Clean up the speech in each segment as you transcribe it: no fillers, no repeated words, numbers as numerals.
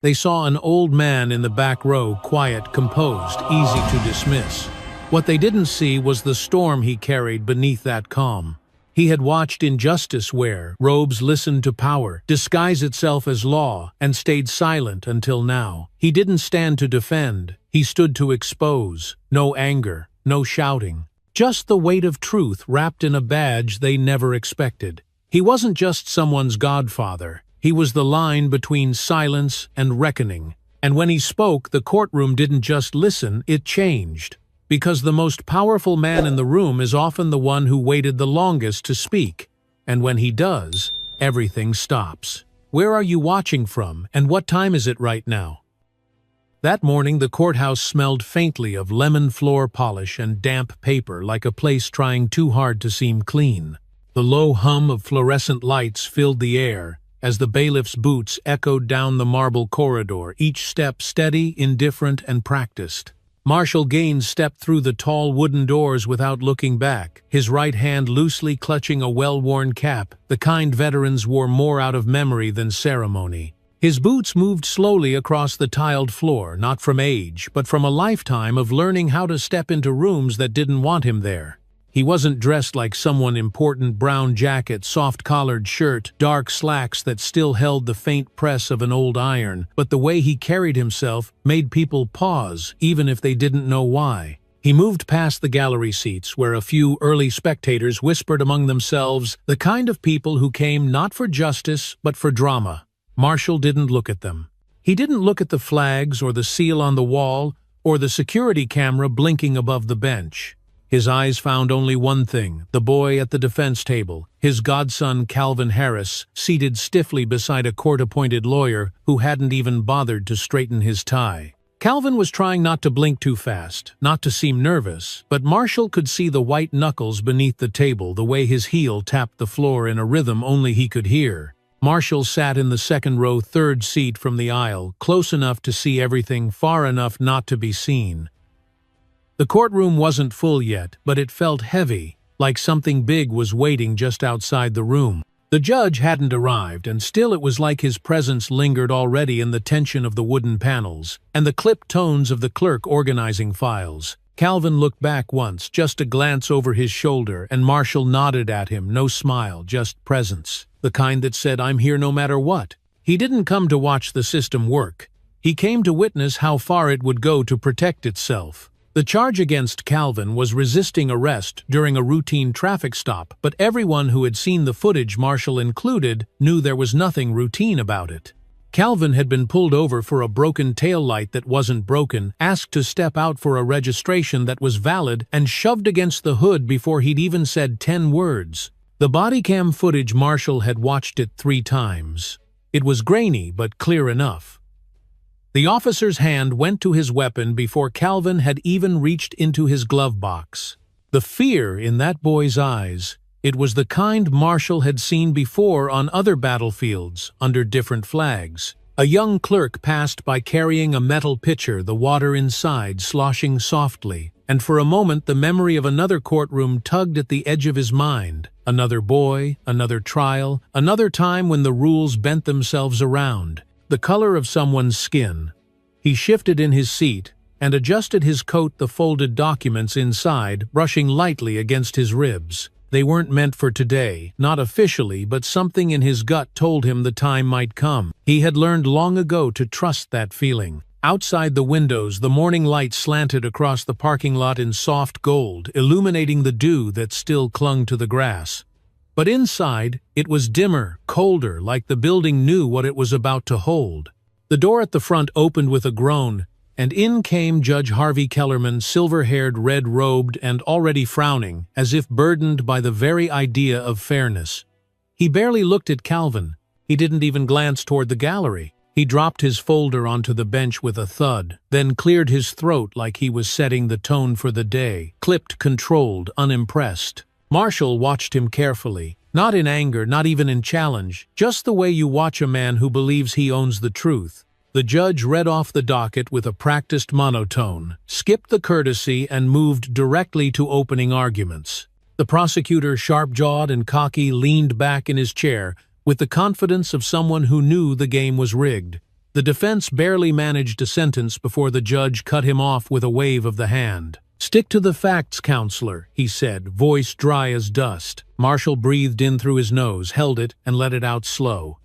They saw an old man in the back row, quiet, composed, easy to dismiss. What they didn't see was the storm he carried beneath that calm. He had watched injustice wear robes, listened to power, disguise itself as law, and stayed silent until now. He didn't stand to defend, he stood to expose. No anger, no shouting. Just the weight of truth wrapped in a badge they never expected. He wasn't just someone's godfather. He was the line between silence and reckoning. And when he spoke, the courtroom didn't just listen, it changed. Because the most powerful man in the room is often the one who waited the longest to speak. And when he does, everything stops. Where are you watching from, and what time is it right now? That morning, the courthouse smelled faintly of lemon floor polish and damp paper, like a place trying too hard to seem clean. The low hum of fluorescent lights filled the air as the bailiff's boots echoed down the marble corridor, each step steady, indifferent, and practiced. Marshal Gaines stepped through the tall wooden doors without looking back, his right hand loosely clutching a well-worn cap, the kind veterans wore more out of memory than ceremony. His boots moved slowly across the tiled floor, not from age, but from a lifetime of learning how to step into rooms that didn't want him there. He wasn't dressed like someone important: brown jacket, soft-collared shirt, dark slacks that still held the faint press of an old iron, but the way he carried himself made people pause, even if they didn't know why. He moved past the gallery seats, where a few early spectators whispered among themselves, the kind of people who came not for justice, but for drama. Marshall didn't look at them. He didn't look at the flags or the seal on the wall or the security camera blinking above the bench. His eyes found only one thing: the boy at the defense table, his godson Calvin Harris, seated stiffly beside a court-appointed lawyer who hadn't even bothered to straighten his tie. Calvin was trying not to blink too fast, not to seem nervous, but Marshall could see the white knuckles beneath the table, the way his heel tapped the floor in a rhythm only he could hear. Marshall sat in the second row, third seat from the aisle, close enough to see everything, far enough not to be seen. The courtroom wasn't full yet, but it felt heavy, like something big was waiting just outside the room. The judge hadn't arrived, and still it was like his presence lingered already in the tension of the wooden panels and the clipped tones of the clerk organizing files. Calvin looked back once, just a glance over his shoulder, and Marshall nodded at him, no smile, just presence. The kind that said, "I'm here no matter what." He didn't come to watch the system work. He came to witness how far it would go to protect itself. The charge against Calvin was resisting arrest during a routine traffic stop, but everyone who had seen the footage, Marshall included, knew there was nothing routine about it. Calvin had been pulled over for a broken taillight that wasn't broken, asked to step out for a registration that was valid, and shoved against the hood before he'd even said 10 words. The bodycam footage, Marshall had watched it 3 times. It was grainy but clear enough. The officer's hand went to his weapon before Calvin had even reached into his glove box. The fear in that boy's eyes, it was the kind Marshall had seen before on other battlefields, under different flags. A young clerk passed by carrying a metal pitcher, the water inside sloshing softly, and for a moment the memory of another courtroom tugged at the edge of his mind. Another boy, another trial, another time when the rules bent themselves around. The color of someone's skin. He shifted in his seat and adjusted his coat, the folded documents inside brushing lightly against his ribs. They weren't meant for today, not officially, but something in his gut told him the time might come. He had learned long ago to trust that feeling. Outside the windows, the morning light slanted across the parking lot in soft gold, illuminating the dew that still clung to the grass. But inside, it was dimmer, colder, like the building knew what it was about to hold. The door at the front opened with a groan, and in came Judge Harvey Kellerman, silver-haired, red-robed, and already frowning, as if burdened by the very idea of fairness. He barely looked at Calvin. He didn't even glance toward the gallery. He dropped his folder onto the bench with a thud, then cleared his throat like he was setting the tone for the day, clipped, controlled, unimpressed. Marshall watched him carefully, not in anger, not even in challenge, just the way you watch a man who believes he owns the truth. The judge read off the docket with a practiced monotone, skipped the courtesy, and moved directly to opening arguments. The prosecutor, sharp-jawed and cocky, leaned back in his chair with the confidence of someone who knew the game was rigged. The defense barely managed a sentence before the judge cut him off with a wave of the hand. "Stick to the facts, counselor," he said, voice dry as dust. Marshall breathed in through his nose, held it, and let it out slow.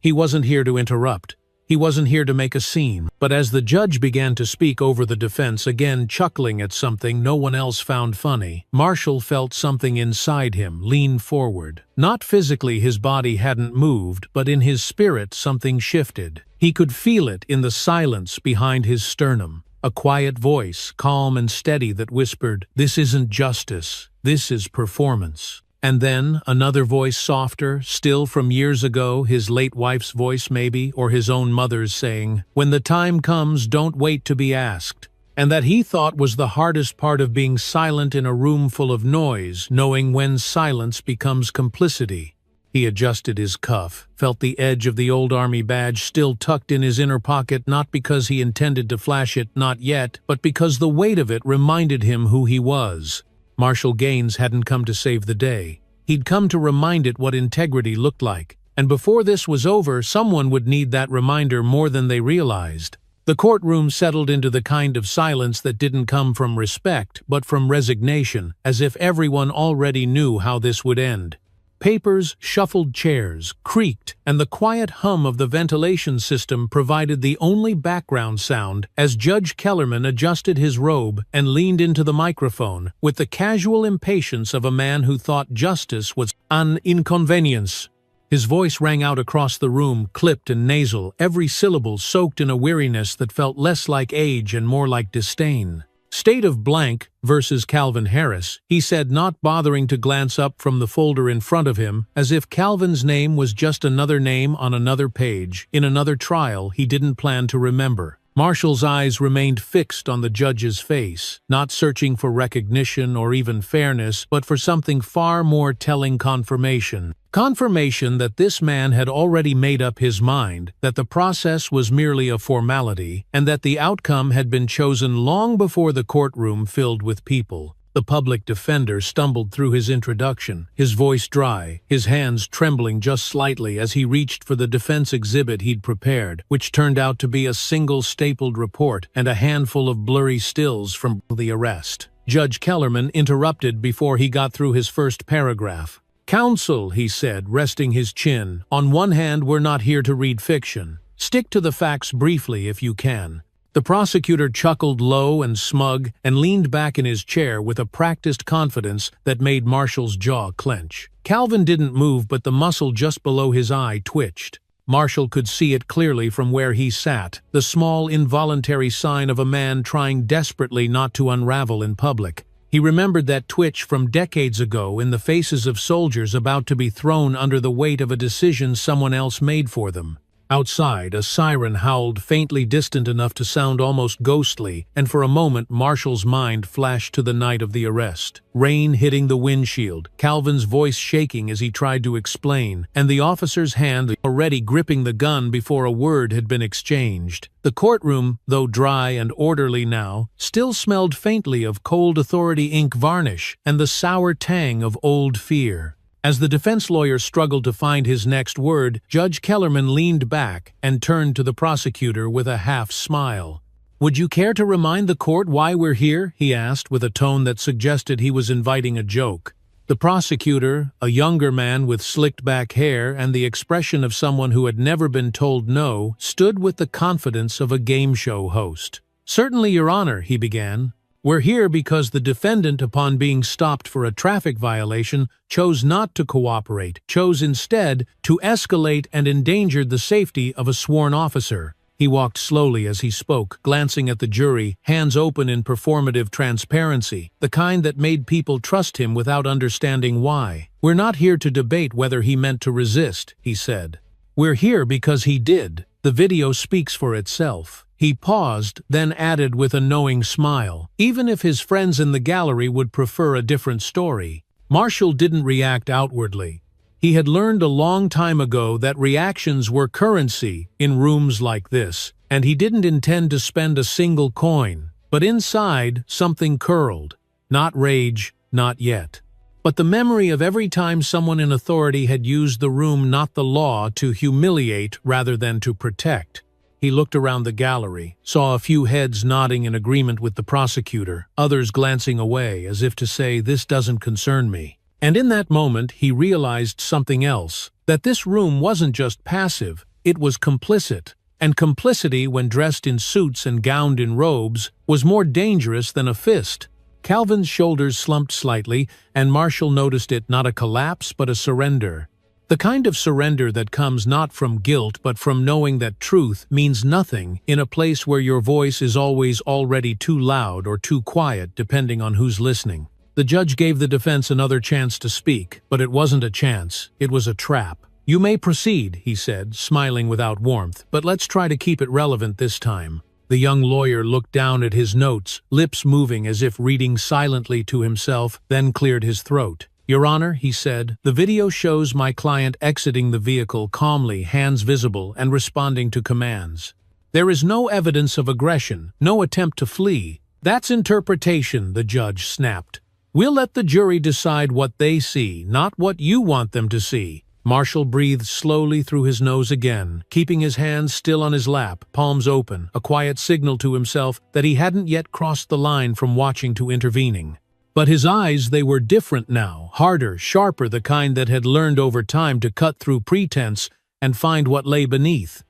He wasn't here to interrupt. He wasn't here to make a scene. But as the judge began to speak over the defense, again chuckling at something no one else found funny, Marshall felt something inside him lean forward. Not physically, his body hadn't moved, but in his spirit something shifted. He could feel it in the silence behind his sternum. A quiet voice, calm and steady, that whispered, "This isn't justice. This is performance." And then another voice, softer, still from years ago, his late wife's voice maybe, or his own mother's, saying, "When the time comes, don't wait to be asked." And that he thought was the hardest part of being silent in a room full of noise, knowing when silence becomes complicity. He adjusted his cuff, felt the edge of the old army badge still tucked in his inner pocket, not because he intended to flash it, not yet, but because the weight of it reminded him who he was. Marshall Gaines hadn't come to save the day. He'd come to remind it what integrity looked like. And before this was over, someone would need that reminder more than they realized. The courtroom settled into the kind of silence that didn't come from respect, but from resignation, as if everyone already knew how this would end. Papers shuffled, chairs creaked, and the quiet hum of the ventilation system provided the only background sound as Judge Kellerman adjusted his robe and leaned into the microphone with the casual impatience of a man who thought justice was an inconvenience. His voice rang out across the room, clipped and nasal, every syllable soaked in a weariness that felt less like age and more like disdain. "State of blank versus Calvin Harris," he said, not bothering to glance up from the folder in front of him, as if Calvin's name was just another name on another page, in another trial he didn't plan to remember. Marshall's eyes remained fixed on the judge's face, not searching for recognition or even fairness, but for something far more telling: confirmation. Confirmation that this man had already made up his mind, that the process was merely a formality, and that the outcome had been chosen long before the courtroom filled with people. The public defender stumbled through his introduction, his voice dry, his hands trembling just slightly as he reached for the defense exhibit he'd prepared, which turned out to be a single stapled report and a handful of blurry stills from the arrest. Judge Kellerman interrupted before he got through his first paragraph. "Counsel," he said, resting his chin, "on one hand, we're not here to read fiction. Stick to the facts briefly if you can." The prosecutor chuckled low and smug and leaned back in his chair with a practiced confidence that made Marshall's jaw clench. Calvin didn't move, but the muscle just below his eye twitched. Marshall could see it clearly from where he sat, the small, involuntary sign of a man trying desperately not to unravel in public. He remembered that twitch from decades ago in the faces of soldiers about to be thrown under the weight of a decision someone else made for them. Outside, a siren howled, faintly distant enough to sound almost ghostly, and for a moment Marshall's mind flashed to the night of the arrest. Rain hitting the windshield, Calvin's voice shaking as he tried to explain, and the officer's hand already gripping the gun before a word had been exchanged. The courtroom, though dry and orderly now, still smelled faintly of cold authority ink varnish and the sour tang of old fear. As the defense lawyer struggled to find his next word, Judge Kellerman leaned back and turned to the prosecutor with a half-smile. "Would you care to remind the court why we're here?" he asked, with a tone that suggested he was inviting a joke. The prosecutor, a younger man with slicked-back hair and the expression of someone who had never been told no, stood with the confidence of a game show host. "Certainly, Your Honor," he began. "We're here because the defendant, upon being stopped for a traffic violation, chose not to cooperate, chose instead to escalate and endangered the safety of a sworn officer." He walked slowly as he spoke, glancing at the jury, hands open in performative transparency, the kind that made people trust him without understanding why. "We're not here to debate whether he meant to resist," he said. "We're here because he did. The video speaks for itself." He paused, then added with a knowing smile, "Even if his friends in the gallery would prefer a different story." Marshall didn't react outwardly. He had learned a long time ago that reactions were currency in rooms like this, and he didn't intend to spend a single coin. But inside, something curled. Not rage, not yet. But the memory of every time someone in authority had used the room, not the law, to humiliate rather than to protect. He looked around the gallery, saw a few heads nodding in agreement with the prosecutor, others glancing away as if to say, "This doesn't concern me." And in that moment, he realized something else, that this room wasn't just passive, it was complicit. And complicity, when dressed in suits and gowned in robes, was more dangerous than a fist. Calvin's shoulders slumped slightly, and Marshall noticed it, not a collapse but a surrender. The kind of surrender that comes not from guilt but from knowing that truth means nothing in a place where your voice is always already too loud or too quiet depending on who's listening. The judge gave the defense another chance to speak, but it wasn't a chance, it was a trap. "You may proceed," he said, smiling without warmth, "but let's try to keep it relevant this time." The young lawyer looked down at his notes, lips moving as if reading silently to himself, then cleared his throat. "Your Honor," he said, "the video shows my client exiting the vehicle calmly, hands visible, and responding to commands. There is no evidence of aggression, no attempt to flee." "That's interpretation," the judge snapped. "We'll let the jury decide what they see, not what you want them to see." Marshall breathed slowly through his nose again, keeping his hands still on his lap, palms open, a quiet signal to himself that he hadn't yet crossed the line from watching to intervening. But his eyes, they were different now, harder, sharper, the kind that had learned over time to cut through pretense and find what lay beneath.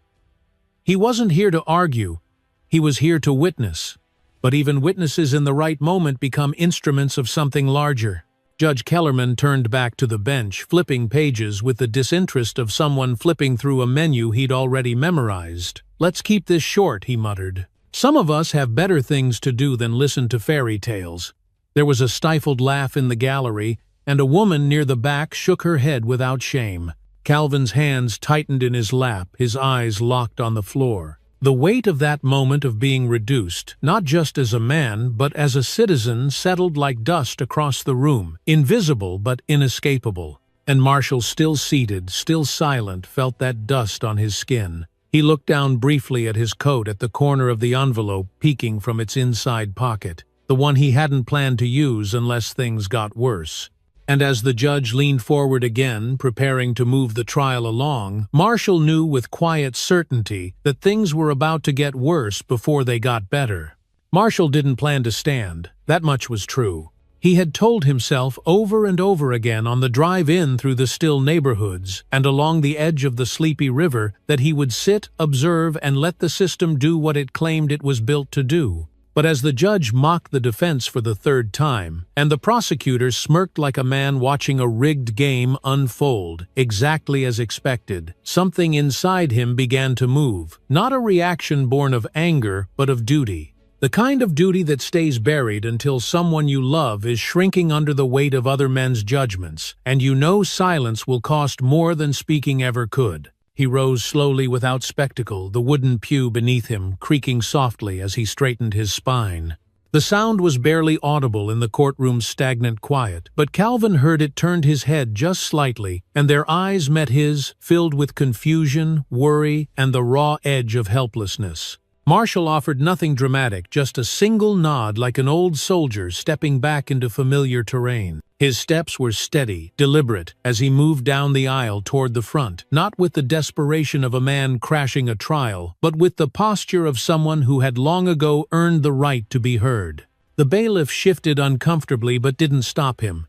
He wasn't here to argue, he was here to witness. But even witnesses in the right moment become instruments of something larger. Judge Kellerman turned back to the bench, flipping pages with the disinterest of someone flipping through a menu he'd already memorized. "Let's keep this short," he muttered. "Some of us have better things to do than listen to fairy tales." There was a stifled laugh in the gallery, and a woman near the back shook her head without shame. Calvin's hands tightened in his lap, his eyes locked on the floor. The weight of that moment of being reduced, not just as a man, but as a citizen, settled like dust across the room, invisible but inescapable. And Marshall, still seated, still silent, felt that dust on his skin. He looked down briefly at his coat, at the corner of the envelope peeking from its inside pocket, the one he hadn't planned to use unless things got worse. And as the judge leaned forward again, preparing to move the trial along, Marshall knew with quiet certainty that things were about to get worse before they got better. Marshall didn't plan to stand, that much was true. He had told himself over and over again on the drive in through the still neighborhoods and along the edge of the sleepy river that he would sit, observe, and let the system do what it claimed it was built to do. But as the judge mocked the defense for the third time, and the prosecutor smirked like a man watching a rigged game unfold, exactly as expected, something inside him began to move, not a reaction born of anger, but of duty. The kind of duty that stays buried until someone you love is shrinking under the weight of other men's judgments, and you know silence will cost more than speaking ever could. He rose slowly without spectacle, the wooden pew beneath him creaking softly as he straightened his spine. The sound was barely audible in the courtroom's stagnant quiet, but Calvin heard it, turned his head just slightly, and their eyes met his, filled with confusion, worry, and the raw edge of helplessness. Marshall offered nothing dramatic, just a single nod like an old soldier stepping back into familiar terrain. His steps were steady, deliberate, as he moved down the aisle toward the front, not with the desperation of a man crashing a trial, but with the posture of someone who had long ago earned the right to be heard. The bailiff shifted uncomfortably but didn't stop him.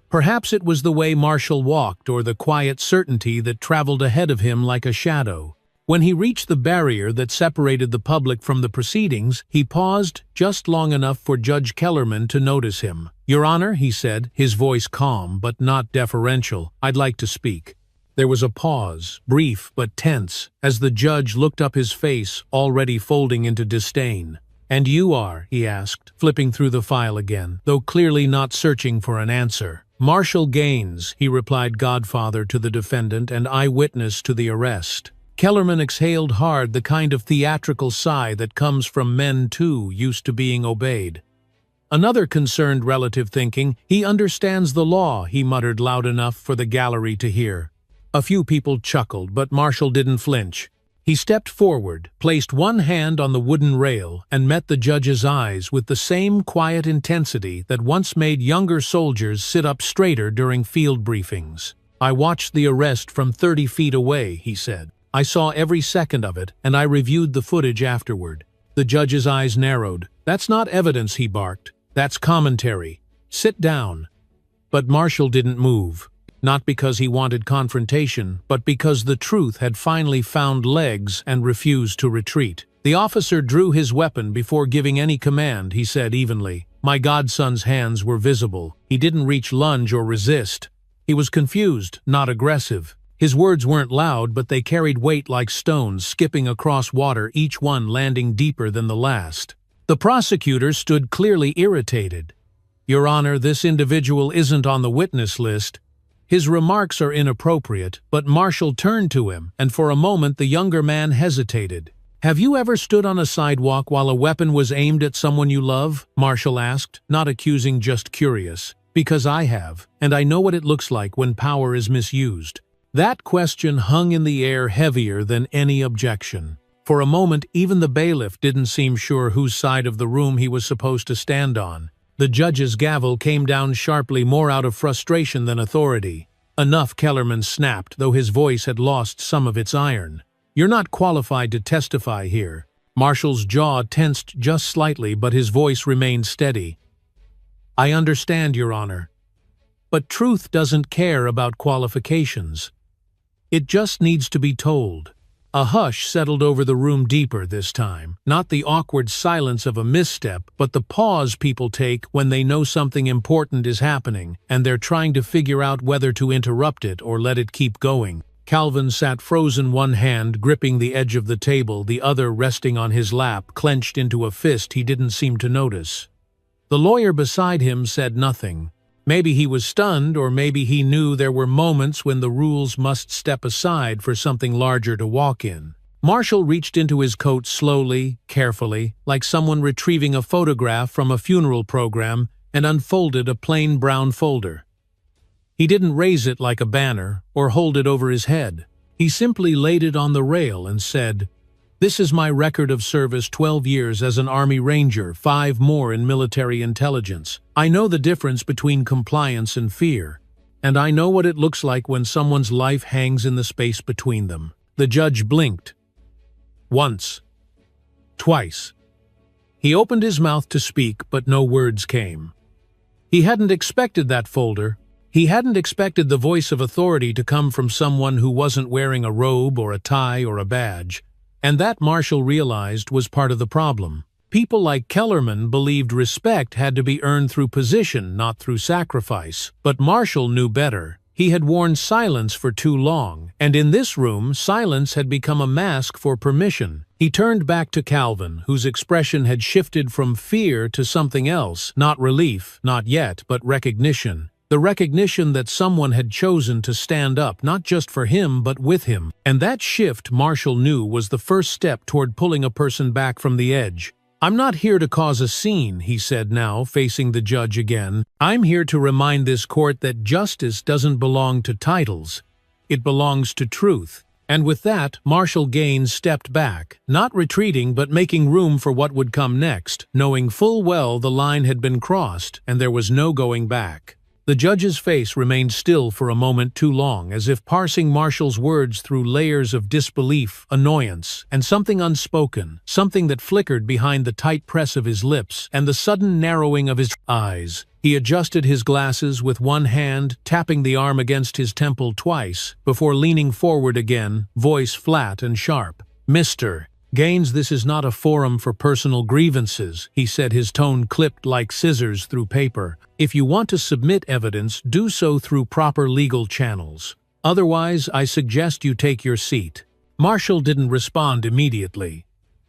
Perhaps it was the way Marshall walked or the quiet certainty that traveled ahead of him like a shadow. When he reached the barrier that separated the public from the proceedings, he paused just long enough for Judge Kellerman to notice him. "Your Honor," he said, his voice calm but not deferential, "I'd like to speak." There was a pause, brief but tense, as the judge looked up, his face already folding into disdain. "And you are?" he asked, flipping through the file again, though clearly not searching for an answer. "Marshall Gaines," he replied, godfather to the defendant and eyewitness to the arrest. Kellerman exhaled hard, the kind of theatrical sigh that comes from men too used to being obeyed. Another concerned relative thinking, "He understands the law," he muttered loud enough for the gallery to hear. A few people chuckled, but Marshall didn't flinch. He stepped forward, placed one hand on the wooden rail, and met the judge's eyes with the same quiet intensity that once made younger soldiers sit up straighter during field briefings. "I watched the arrest from 30 feet away," he said. I saw every second of it, and I reviewed the footage afterward. The judge's eyes narrowed. That's not evidence, he barked. That's commentary. Sit down. But Marshall didn't move. Not because he wanted confrontation, but because the truth had finally found legs and refused to retreat. The officer drew his weapon before giving any command, he said evenly. My godson's hands were visible. He didn't reach lunge or resist. He was confused, not aggressive. His words weren't loud, but they carried weight like stones skipping across water, each one landing deeper than the last. The prosecutor stood clearly irritated. Your Honor, this individual isn't on the witness list. His remarks are inappropriate, but Marshall turned to him, and for a moment the younger man hesitated. Have you ever stood on a sidewalk while a weapon was aimed at someone you love? Marshall asked, not accusing, just curious. Because I have, and I know what it looks like when power is misused. That question hung in the air heavier than any objection. For a moment, even the bailiff didn't seem sure whose side of the room he was supposed to stand on. The judge's gavel came down sharply, more out of frustration than authority. Enough, Kellerman snapped, though his voice had lost some of its iron. You're not qualified to testify here. Marshall's jaw tensed just slightly, but his voice remained steady. I understand, Your Honor. But truth doesn't care about qualifications. It just needs to be told. A hush settled over the room deeper this time, not the awkward silence of a misstep, but the pause people take when they know something important is happening, and they're trying to figure out whether to interrupt it or let it keep going. Calvin sat frozen, one hand gripping the edge of the table, the other resting on his lap, clenched into a fist he didn't seem to notice. The lawyer beside him said nothing. Maybe he was stunned, or maybe he knew there were moments when the rules must step aside for something larger to walk in. Marshall reached into his coat slowly, carefully, like someone retrieving a photograph from a funeral program, and unfolded a plain brown folder. He didn't raise it like a banner, or hold it over his head. He simply laid it on the rail and said, This is my record of service: 12 years as an Army Ranger, 5 more in military intelligence. I know the difference between compliance and fear, and I know what it looks like when someone's life hangs in the space between them. The judge blinked. Once. Twice. He opened his mouth to speak, but no words came. He hadn't expected that folder. He hadn't expected the voice of authority to come from someone who wasn't wearing a robe or a tie or a badge. And that, Marshall realized, was part of the problem. People like Kellerman believed respect had to be earned through position, not through sacrifice. But Marshall knew better. He had worn silence for too long, and in this room, silence had become a mask for permission. He turned back to Calvin, whose expression had shifted from fear to something else, not relief, not yet, but recognition. The recognition that someone had chosen to stand up, not just for him, but with him. And that shift, Marshall knew, was the first step toward pulling a person back from the edge. I'm not here to cause a scene, he said now, facing the judge again. I'm here to remind this court that justice doesn't belong to titles. It belongs to truth. And with that, Marshall Gaines stepped back, not retreating but making room for what would come next, knowing full well the line had been crossed and there was no going back. The judge's face remained still for a moment too long, as if parsing Marshall's words through layers of disbelief, annoyance, and something unspoken, something that flickered behind the tight press of his lips and the sudden narrowing of his eyes. He adjusted his glasses with one hand, tapping the arm against his temple twice, before leaning forward again, voice flat and sharp. Mr. Gaines, this is not a forum for personal grievances, he said, his tone clipped like scissors through paper. If you want to submit evidence, do so through proper legal channels. Otherwise, I suggest you take your seat. Marshall didn't respond immediately.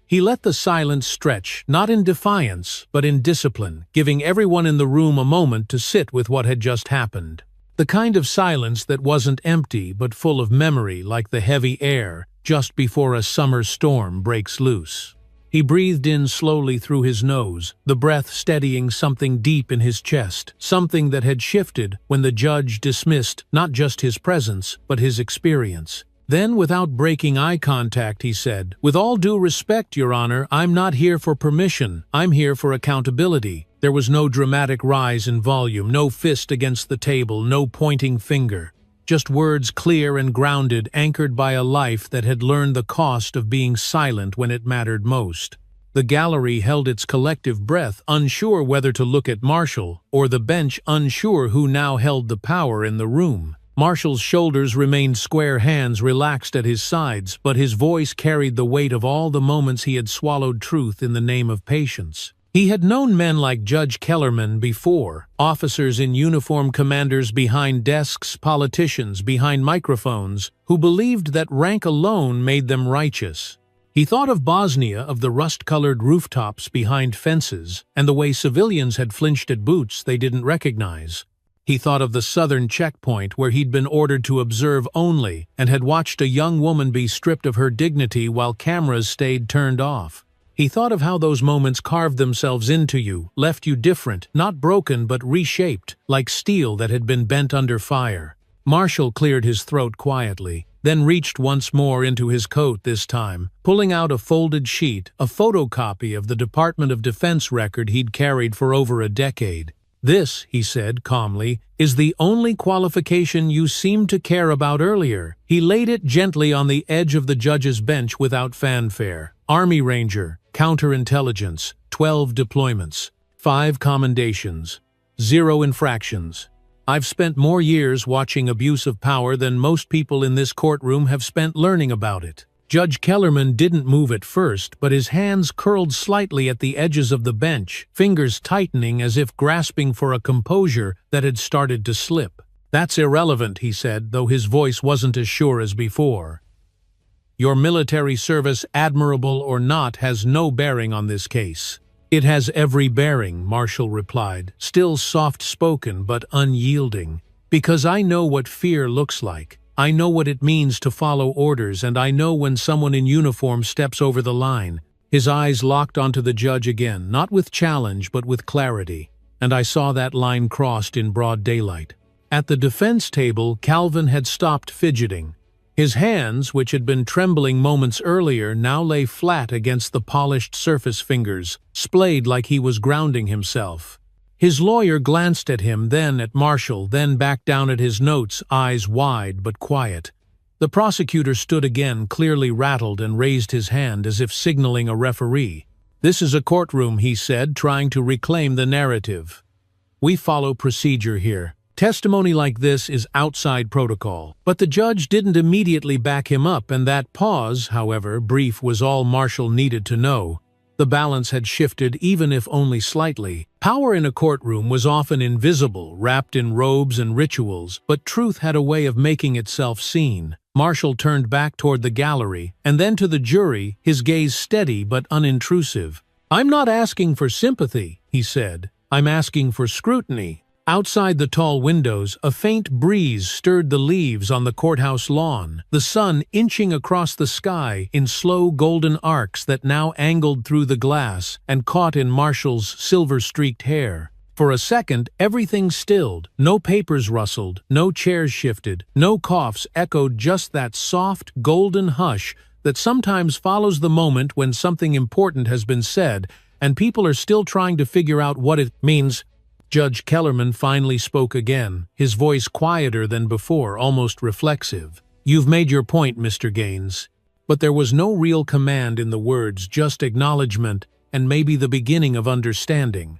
He let the silence stretch, not in defiance, but in discipline, giving everyone in the room a moment to sit with what had just happened. The kind of silence that wasn't empty, but full of memory, like the heavy air just before a summer storm breaks loose. He breathed in slowly through his nose, the breath steadying something deep in his chest, something that had shifted when the judge dismissed not just his presence, but his experience. Then, without breaking eye contact, he said, "With all due respect, Your Honor, I'm not here for permission. I'm here for accountability." There was no dramatic rise in volume, no fist against the table, no pointing finger. just words clear and grounded, anchored by a life that had learned the cost of being silent when it mattered most. The gallery held its collective breath, unsure whether to look at Marshall, or the bench unsure who now held the power in the room. Marshall's shoulders remained square, hands relaxed at his sides, but his voice carried the weight of all the moments he had swallowed truth in the name of patience. He had known men like Judge Kellerman before, officers in uniform, commanders behind desks, politicians behind microphones, who believed that rank alone made them righteous. He thought of Bosnia, of the rust-colored rooftops behind fences, and the way civilians had flinched at boots they didn't recognize. He thought of the southern checkpoint where he'd been ordered to observe only and had watched a young woman be stripped of her dignity while cameras stayed turned off. He thought of how those moments carved themselves into you, left you different, not broken but reshaped, like steel that had been bent under fire. Marshall cleared his throat quietly, then reached once more into his coat this time, pulling out a folded sheet, a photocopy of the Department of Defense record he'd carried for over a decade. "This," he said calmly, "is the only qualification you seemed to care about earlier." He laid it gently on the edge of the judge's bench without fanfare. Army Ranger, counterintelligence, 12 deployments, 5 commendations, 0 infractions. I've spent more years watching abuse of power than most people in this courtroom have spent learning about it. Judge Kellerman didn't move at first, but his hands curled slightly at the edges of the bench, fingers tightening as if grasping for a composure that had started to slip. "That's irrelevant," he said, though his voice wasn't as sure as before. "Your military service, admirable or not, has no bearing on this case." "It has every bearing," Marshall replied, still soft-spoken but unyielding. "Because I know what fear looks like. I know what it means to follow orders, and I know when someone in uniform steps over the line." His eyes locked onto the judge again, not with challenge but with clarity, and I saw that line crossed in broad daylight. At the defense table, Calvin had stopped fidgeting. His hands, which had been trembling moments earlier, now lay flat against the polished surface fingers, splayed like he was grounding himself. His lawyer glanced at him, then at Marshall, then back down at his notes, eyes wide but quiet. The prosecutor stood again, clearly rattled, and raised his hand as if signaling a referee. "This is a courtroom," he said, trying to reclaim the narrative. "We follow procedure here. Testimony like this is outside protocol." But the judge didn't immediately back him up, and that pause, however brief, was all Marshall needed to know. The balance had shifted, even if only slightly. Power in a courtroom was often invisible, wrapped in robes and rituals, but truth had a way of making itself seen. Marshall turned back toward the gallery, and then to the jury, his gaze steady but unintrusive. "I'm not asking for sympathy," he said. "I'm asking for scrutiny." Outside the tall windows, a faint breeze stirred the leaves on the courthouse lawn, the sun inching across the sky in slow golden arcs that now angled through the glass and caught in Marshall's silver-streaked hair. For a second, everything stilled. No papers rustled, no chairs shifted, no coughs echoed, just that soft, golden hush that sometimes follows the moment when something important has been said and people are still trying to figure out what it means. Judge Kellerman finally spoke again, his voice quieter than before, almost reflexive. "You've made your point, Mr. Gaines." But there was no real command in the words, just acknowledgement and maybe the beginning of understanding.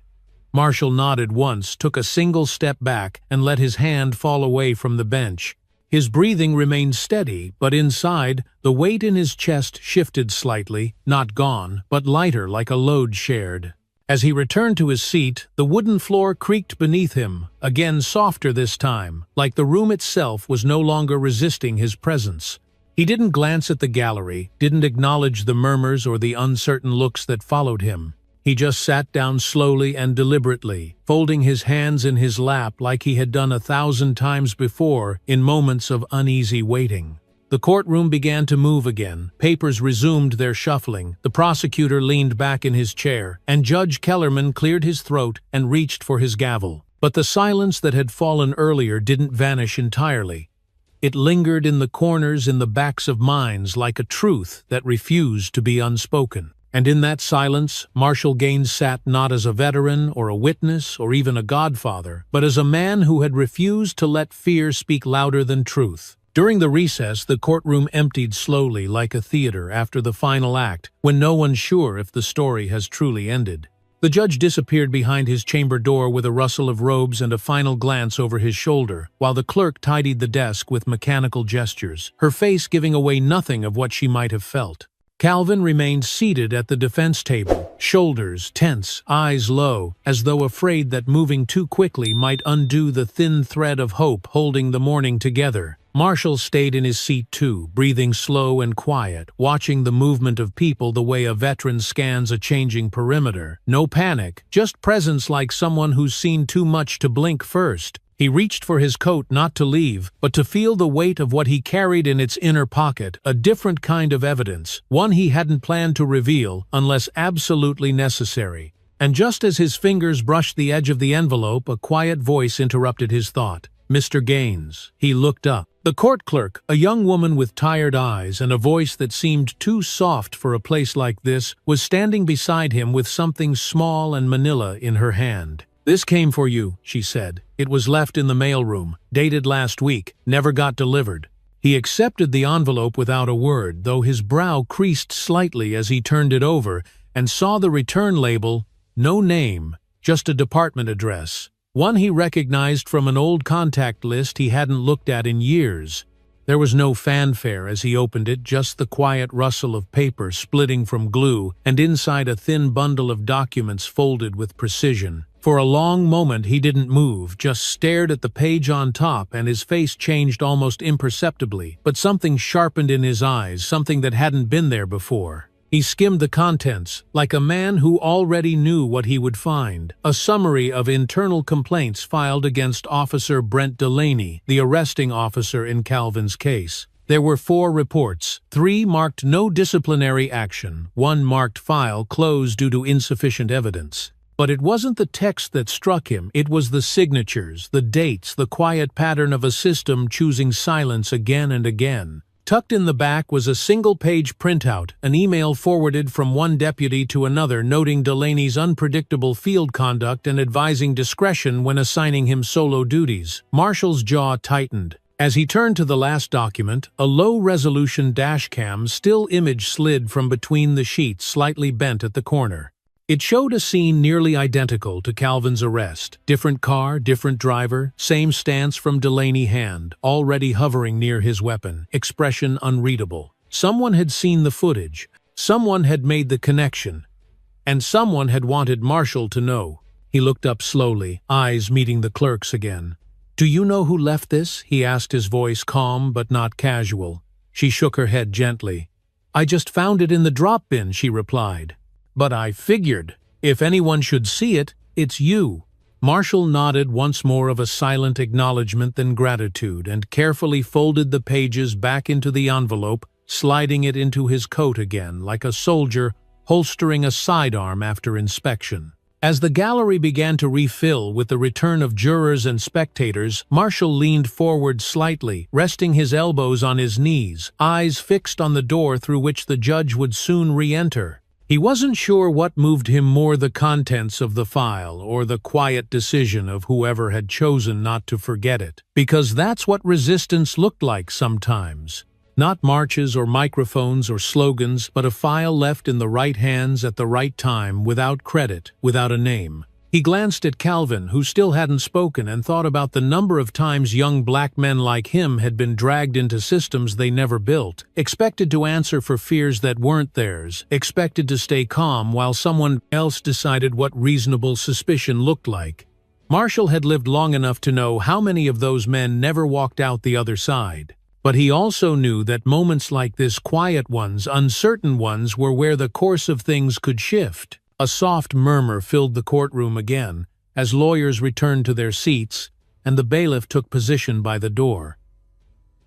Marshall nodded once, took a single step back, and let his hand fall away from the bench. His breathing remained steady, but inside, the weight in his chest shifted slightly, not gone, but lighter, like a load shared. As he returned to his seat, the wooden floor creaked beneath him, again softer this time, like the room itself was no longer resisting his presence. He didn't glance at the gallery, didn't acknowledge the murmurs or the uncertain looks that followed him. He just sat down slowly and deliberately, folding his hands in his lap like he had done 1,000 times before in moments of uneasy waiting. The courtroom began to move again, papers resumed their shuffling, the prosecutor leaned back in his chair, and Judge Kellerman cleared his throat and reached for his gavel. But the silence that had fallen earlier didn't vanish entirely. It lingered in the corners, in the backs of minds, like a truth that refused to be unspoken. And in that silence, Marshal Gaines sat not as a veteran or a witness or even a godfather, but as a man who had refused to let fear speak louder than truth. During the recess, the courtroom emptied slowly like a theater after the final act, when no one's sure if the story has truly ended. The judge disappeared behind his chamber door with a rustle of robes and a final glance over his shoulder, while the clerk tidied the desk with mechanical gestures, her face giving away nothing of what she might have felt. Calvin remained seated at the defense table, shoulders tense, eyes low, as though afraid that moving too quickly might undo the thin thread of hope holding the morning together. Marshall stayed in his seat too, breathing slow and quiet, watching the movement of people the way a veteran scans a changing perimeter. No panic, just presence like someone who's seen too much to blink first. He reached for his coat not to leave, but to feel the weight of what he carried in its inner pocket, a different kind of evidence, one he hadn't planned to reveal unless absolutely necessary. And just as his fingers brushed the edge of the envelope, a quiet voice interrupted his thought. "Mr. Gaines." He looked up. The court clerk, a young woman with tired eyes and a voice that seemed too soft for a place like this, was standing beside him with something small and manila in her hand. "This came for you," she said. "It was left in the mailroom, dated last week, never got delivered." He accepted the envelope without a word, though his brow creased slightly as he turned it over and saw the return label, no name, just a department address. One he recognized from an old contact list he hadn't looked at in years. There was no fanfare as he opened it, just the quiet rustle of paper splitting from glue, and inside a thin bundle of documents folded with precision. For a long moment he didn't move, just stared at the page on top, and his face changed almost imperceptibly, but something sharpened in his eyes, something that hadn't been there before. He skimmed the contents, like a man who already knew what he would find. A summary of internal complaints filed against Officer Brent Delaney, the arresting officer in Calvin's case. There were 4 reports. 3 marked no disciplinary action. 1 marked file closed due to insufficient evidence. But it wasn't the text that struck him, it was the signatures, the dates, the quiet pattern of a system choosing silence again and again. Tucked in the back was a single-page printout, an email forwarded from one deputy to another noting Delaney's unpredictable field conduct and advising discretion when assigning him solo duties. Marshall's jaw tightened. As he turned to the last document, a low-resolution dashcam still image slid from between the sheets, slightly bent at the corner. It showed a scene nearly identical to Calvin's arrest. Different car, different driver, same stance from Delaney hand, already hovering near his weapon, expression unreadable. Someone had seen the footage, someone had made the connection, and someone had wanted Marshall to know. He looked up slowly, eyes meeting the clerk's again. "Do you know who left this?" he asked, his voice calm but not casual. She shook her head gently. "I just found it in the drop bin," she replied. "But I figured, if anyone should see it, it's you." Marshall nodded, once more of a silent acknowledgement than gratitude, and carefully folded the pages back into the envelope, sliding it into his coat again, like a soldier holstering a sidearm after inspection. As the gallery began to refill with the return of jurors and spectators, Marshall leaned forward slightly, resting his elbows on his knees, eyes fixed on the door through which the judge would soon re-enter. He wasn't sure what moved him more, the contents of the file or the quiet decision of whoever had chosen not to forget it, because that's what resistance looked like sometimes. Not marches or microphones or slogans, but a file left in the right hands at the right time, without credit, without a name. He glanced at Calvin, who still hadn't spoken, and thought about the number of times young black men like him had been dragged into systems they never built, expected to answer for fears that weren't theirs, expected to stay calm while someone else decided what reasonable suspicion looked like. Marshall had lived long enough to know how many of those men never walked out the other side. But he also knew that moments like this, quiet ones, uncertain ones, were where the course of things could shift. A soft murmur filled the courtroom again, as lawyers returned to their seats, and the bailiff took position by the door.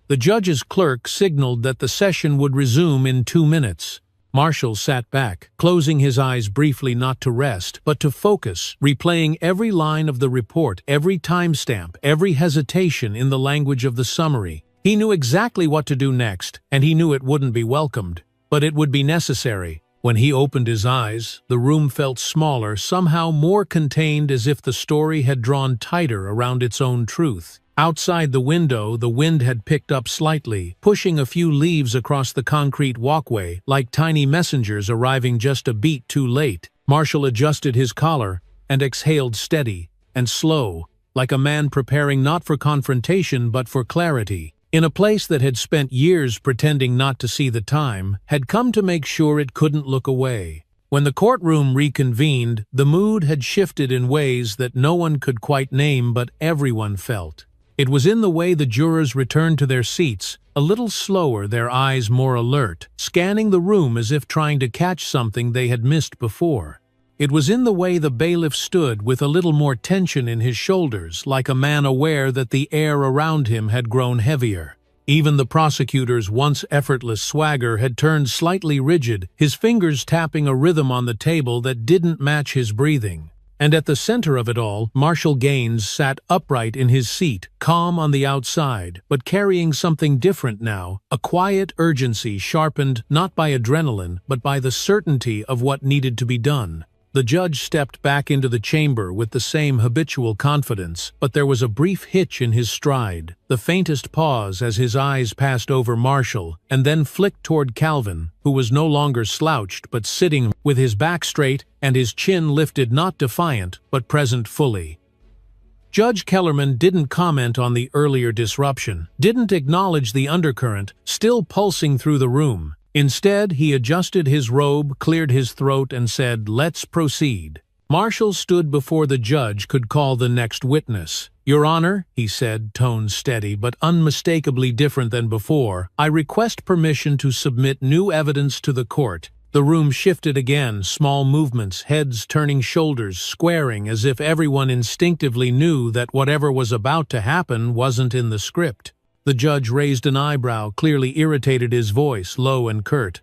The judge's clerk signaled that the session would resume in 2 minutes. Marshall sat back, closing his eyes briefly, not to rest, but to focus, replaying every line of the report, every timestamp, every hesitation in the language of the summary. He knew exactly what to do next, and he knew it wouldn't be welcomed, but it would be necessary. When he opened his eyes, the room felt smaller, somehow more contained, as if the story had drawn tighter around its own truth. Outside the window, the wind had picked up slightly, pushing a few leaves across the concrete walkway, like tiny messengers arriving just a beat too late. Marshall adjusted his collar and exhaled steady and slow, like a man preparing not for confrontation but for clarity. In a place that had spent years pretending not to see the time, had come to make sure it couldn't look away. When the courtroom reconvened, the mood had shifted in ways that no one could quite name, but everyone felt. It was in the way the jurors returned to their seats, a little slower, their eyes more alert, scanning the room as if trying to catch something they had missed before. It was in the way the bailiff stood with a little more tension in his shoulders, like a man aware that the air around him had grown heavier. Even the prosecutor's once effortless swagger had turned slightly rigid, his fingers tapping a rhythm on the table that didn't match his breathing. And at the center of it all, Marshall Gaines sat upright in his seat, calm on the outside, but carrying something different now, a quiet urgency sharpened not by adrenaline, but by the certainty of what needed to be done. The judge stepped back into the chamber with the same habitual confidence, but there was a brief hitch in his stride, the faintest pause as his eyes passed over Marshall, and then flicked toward Calvin, who was no longer slouched but sitting with his back straight and his chin lifted, not defiant, but present fully. Judge Kellerman didn't comment on the earlier disruption, didn't acknowledge the undercurrent still pulsing through the room. Instead, he adjusted his robe, cleared his throat, and said, "Let's proceed." Marshall stood before the judge could call the next witness. "Your Honor," he said, tone steady but unmistakably different than before, "I request permission to submit new evidence to the court." The room shifted again, small movements, heads turning, shoulders squaring, as if everyone instinctively knew that whatever was about to happen wasn't in the script. The judge raised an eyebrow, clearly irritated, his voice low and curt.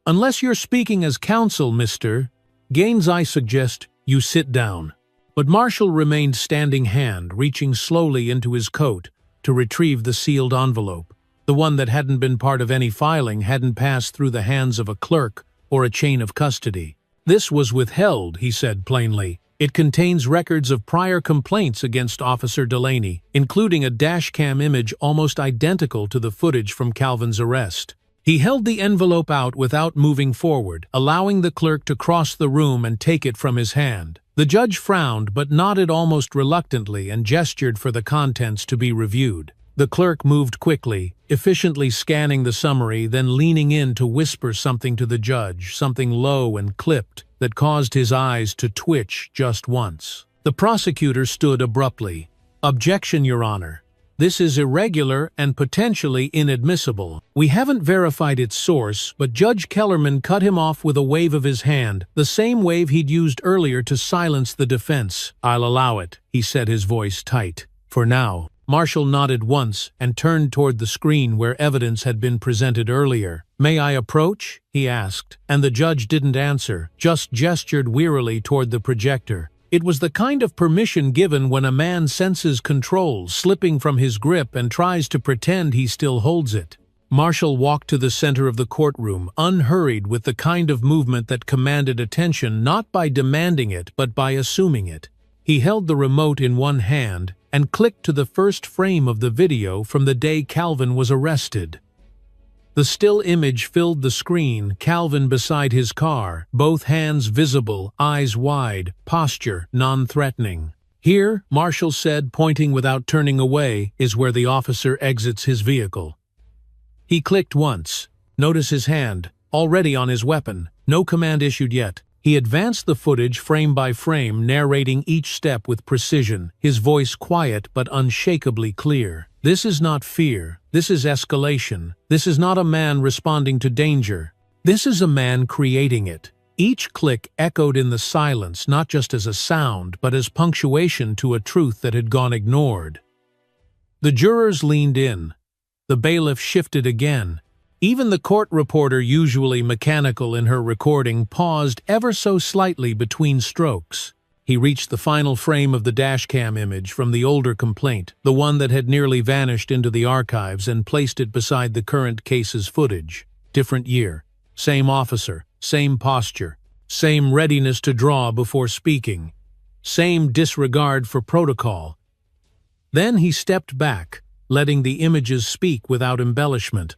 "Unless you're speaking as counsel, Mr. Gaines, I suggest you sit down." But Marshall remained standing, hand reaching slowly into his coat to retrieve the sealed envelope. The one that hadn't been part of any filing, hadn't passed through the hands of a clerk or a chain of custody. "This was withheld," he said plainly. "It contains records of prior complaints against Officer Delaney, including a dashcam image almost identical to the footage from Calvin's arrest." He held the envelope out without moving forward, allowing the clerk to cross the room and take it from his hand. The judge frowned but nodded almost reluctantly and gestured for the contents to be reviewed. The clerk moved quickly, efficiently scanning the summary, then leaning in to whisper something to the judge, something low and clipped that caused his eyes to twitch just once. The prosecutor stood abruptly. "Objection, Your Honor. This is irregular and potentially inadmissible. We haven't verified its source," but Judge Kellerman cut him off with a wave of his hand, the same wave he'd used earlier to silence the defense. "I'll allow it," he said, his voice tight. "For now." Marshall nodded once and turned toward the screen where evidence had been presented earlier. "May I approach?" he asked, and the judge didn't answer, just gestured wearily toward the projector. It was the kind of permission given when a man senses control slipping from his grip and tries to pretend he still holds it. Marshall walked to the center of the courtroom, unhurried, with the kind of movement that commanded attention not by demanding it but by assuming it. He held the remote in one hand and clicked to the first frame of the video from the day Calvin was arrested. The still image filled the screen, Calvin beside his car, both hands visible, eyes wide, posture non-threatening. "Here," Marshall said, pointing without turning away, "is where the officer exits his vehicle." He clicked once. Notice his hand, already on his weapon, no command issued yet. He advanced the footage frame by frame, narrating each step with precision, his voice quiet but unshakably clear. "This is not fear. This is escalation. This is not a man responding to danger. This is a man creating it." Each click echoed in the silence, not just as a sound, but as punctuation to a truth that had gone ignored. The jurors leaned in. The bailiff shifted again. Even the court reporter, usually mechanical in her recording, paused ever so slightly between strokes. He reached the final frame of the dashcam image from the older complaint, the one that had nearly vanished into the archives, and placed it beside the current case's footage. Different year. Same officer. same posture, same readiness to draw before speaking, same disregard for protocol. Then he stepped back, letting the images speak without embellishment,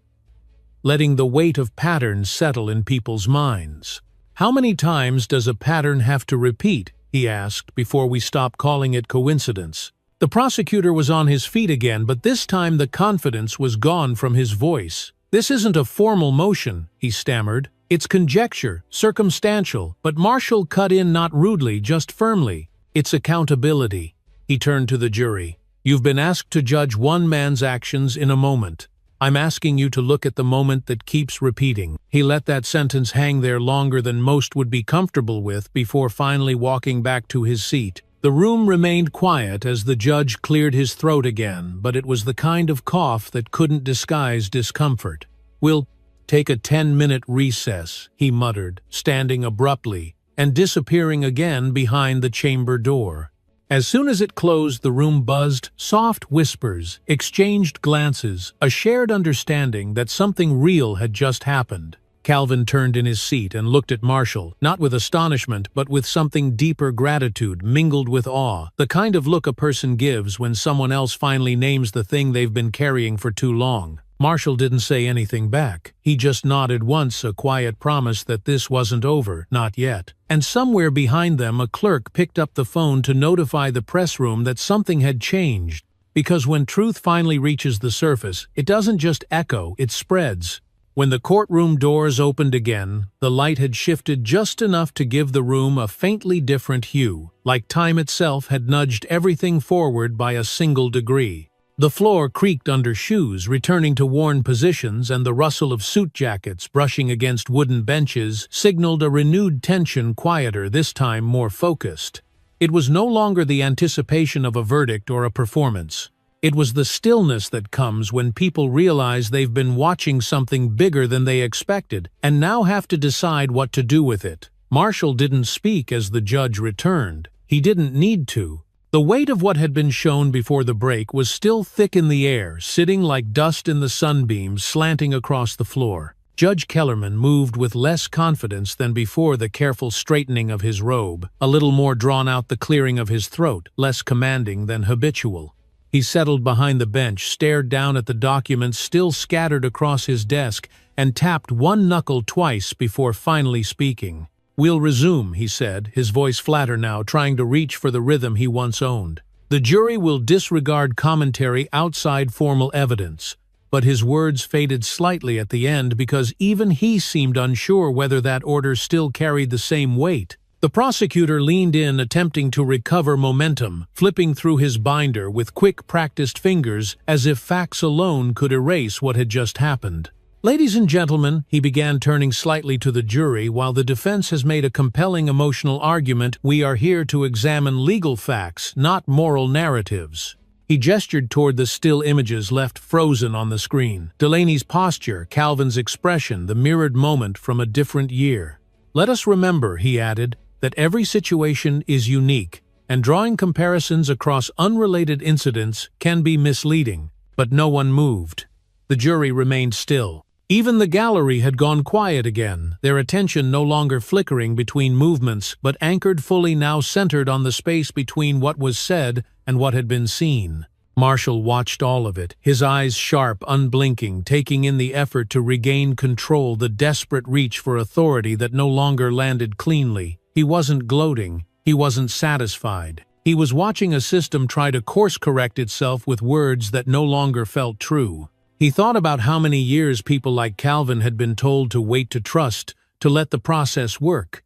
letting the weight of patterns settle in people's minds. "How many times does a pattern have to repeat?" he asked, "before we stop calling it coincidence?" The prosecutor was on his feet again, but this time the confidence was gone from his voice. "This isn't a formal motion," he stammered. "It's conjecture, circumstantial," but Marshall cut in not rudely, just firmly. "It's accountability." He turned to the jury. "You've been asked to judge one man's actions in a moment. I'm asking you to look at the moment that keeps repeating." He let that sentence hang there longer than most would be comfortable with before finally walking back to his seat. The room remained quiet as the judge cleared his throat again, but it was the kind of cough that couldn't disguise discomfort. "We'll take a 10-minute recess," he muttered, standing abruptly and disappearing again behind the chamber door. As soon as it closed, the room buzzed, soft whispers, exchanged glances, a shared understanding that something real had just happened. Calvin turned in his seat and looked at Marshall, not with astonishment, but with something deeper gratitude mingled with awe, the kind of look a person gives when someone else finally names the thing they've been carrying for too long. Marshall didn't say anything back. He just nodded once, a quiet promise that this wasn't over, not yet. And somewhere behind them, a clerk picked up the phone to notify the press room that something had changed. Because when truth finally reaches the surface, it doesn't just echo, it spreads. When the courtroom doors opened again, the light had shifted just enough to give the room a faintly different hue, like time itself had nudged everything forward by a single degree. The floor creaked under shoes, returning to worn positions, and the rustle of suit jackets brushing against wooden benches signaled a renewed tension, quieter, this time more focused. It was no longer the anticipation of a verdict or a performance. It was the stillness that comes when people realize they've been watching something bigger than they expected, and now have to decide what to do with it. Marshall didn't speak as the judge returned. He didn't need to. The weight of what had been shown before the break was still thick in the air, sitting like dust in the sunbeams slanting across the floor. Judge Kellerman moved with less confidence than before, the careful straightening of his robe, a little more drawn out the clearing of his throat, less commanding than habitual. He settled behind the bench, stared down at the documents still scattered across his desk, and tapped one knuckle twice before finally speaking. "We'll resume," he said, his voice flatter now, trying to reach for the rhythm he once owned. "The jury will disregard commentary outside formal evidence." But his words faded slightly at the end because even he seemed unsure whether that order still carried the same weight. The prosecutor leaned in, attempting to recover momentum, flipping through his binder with quick, practiced fingers as if facts alone could erase what had just happened. "Ladies and gentlemen," he began, turning slightly to the jury, "while the defense has made a compelling emotional argument, we are here to examine legal facts, not moral narratives." He gestured toward the still images left frozen on the screen. Delaney's posture, Calvin's expression, the mirrored moment from a different year. "Let us remember," he added, "that every situation is unique, and drawing comparisons across unrelated incidents can be misleading." But no one moved. The jury remained still. Even the gallery had gone quiet again, their attention no longer flickering between movements, but anchored fully, now centered on the space between what was said and what had been seen. Marshall watched all of it, his eyes sharp, unblinking, taking in the effort to regain control, the desperate reach for authority that no longer landed cleanly. He wasn't gloating, he wasn't satisfied. He was watching a system try to course-correct itself with words that no longer felt true. He thought about how many years people like Calvin had been told to wait, to trust, to let the process work.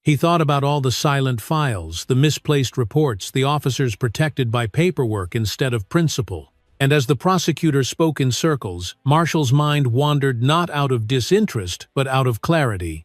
He thought about all the silent files, the misplaced reports, the officers protected by paperwork instead of principle. And as the prosecutor spoke in circles, Marshall's mind wandered not out of disinterest, but out of clarity.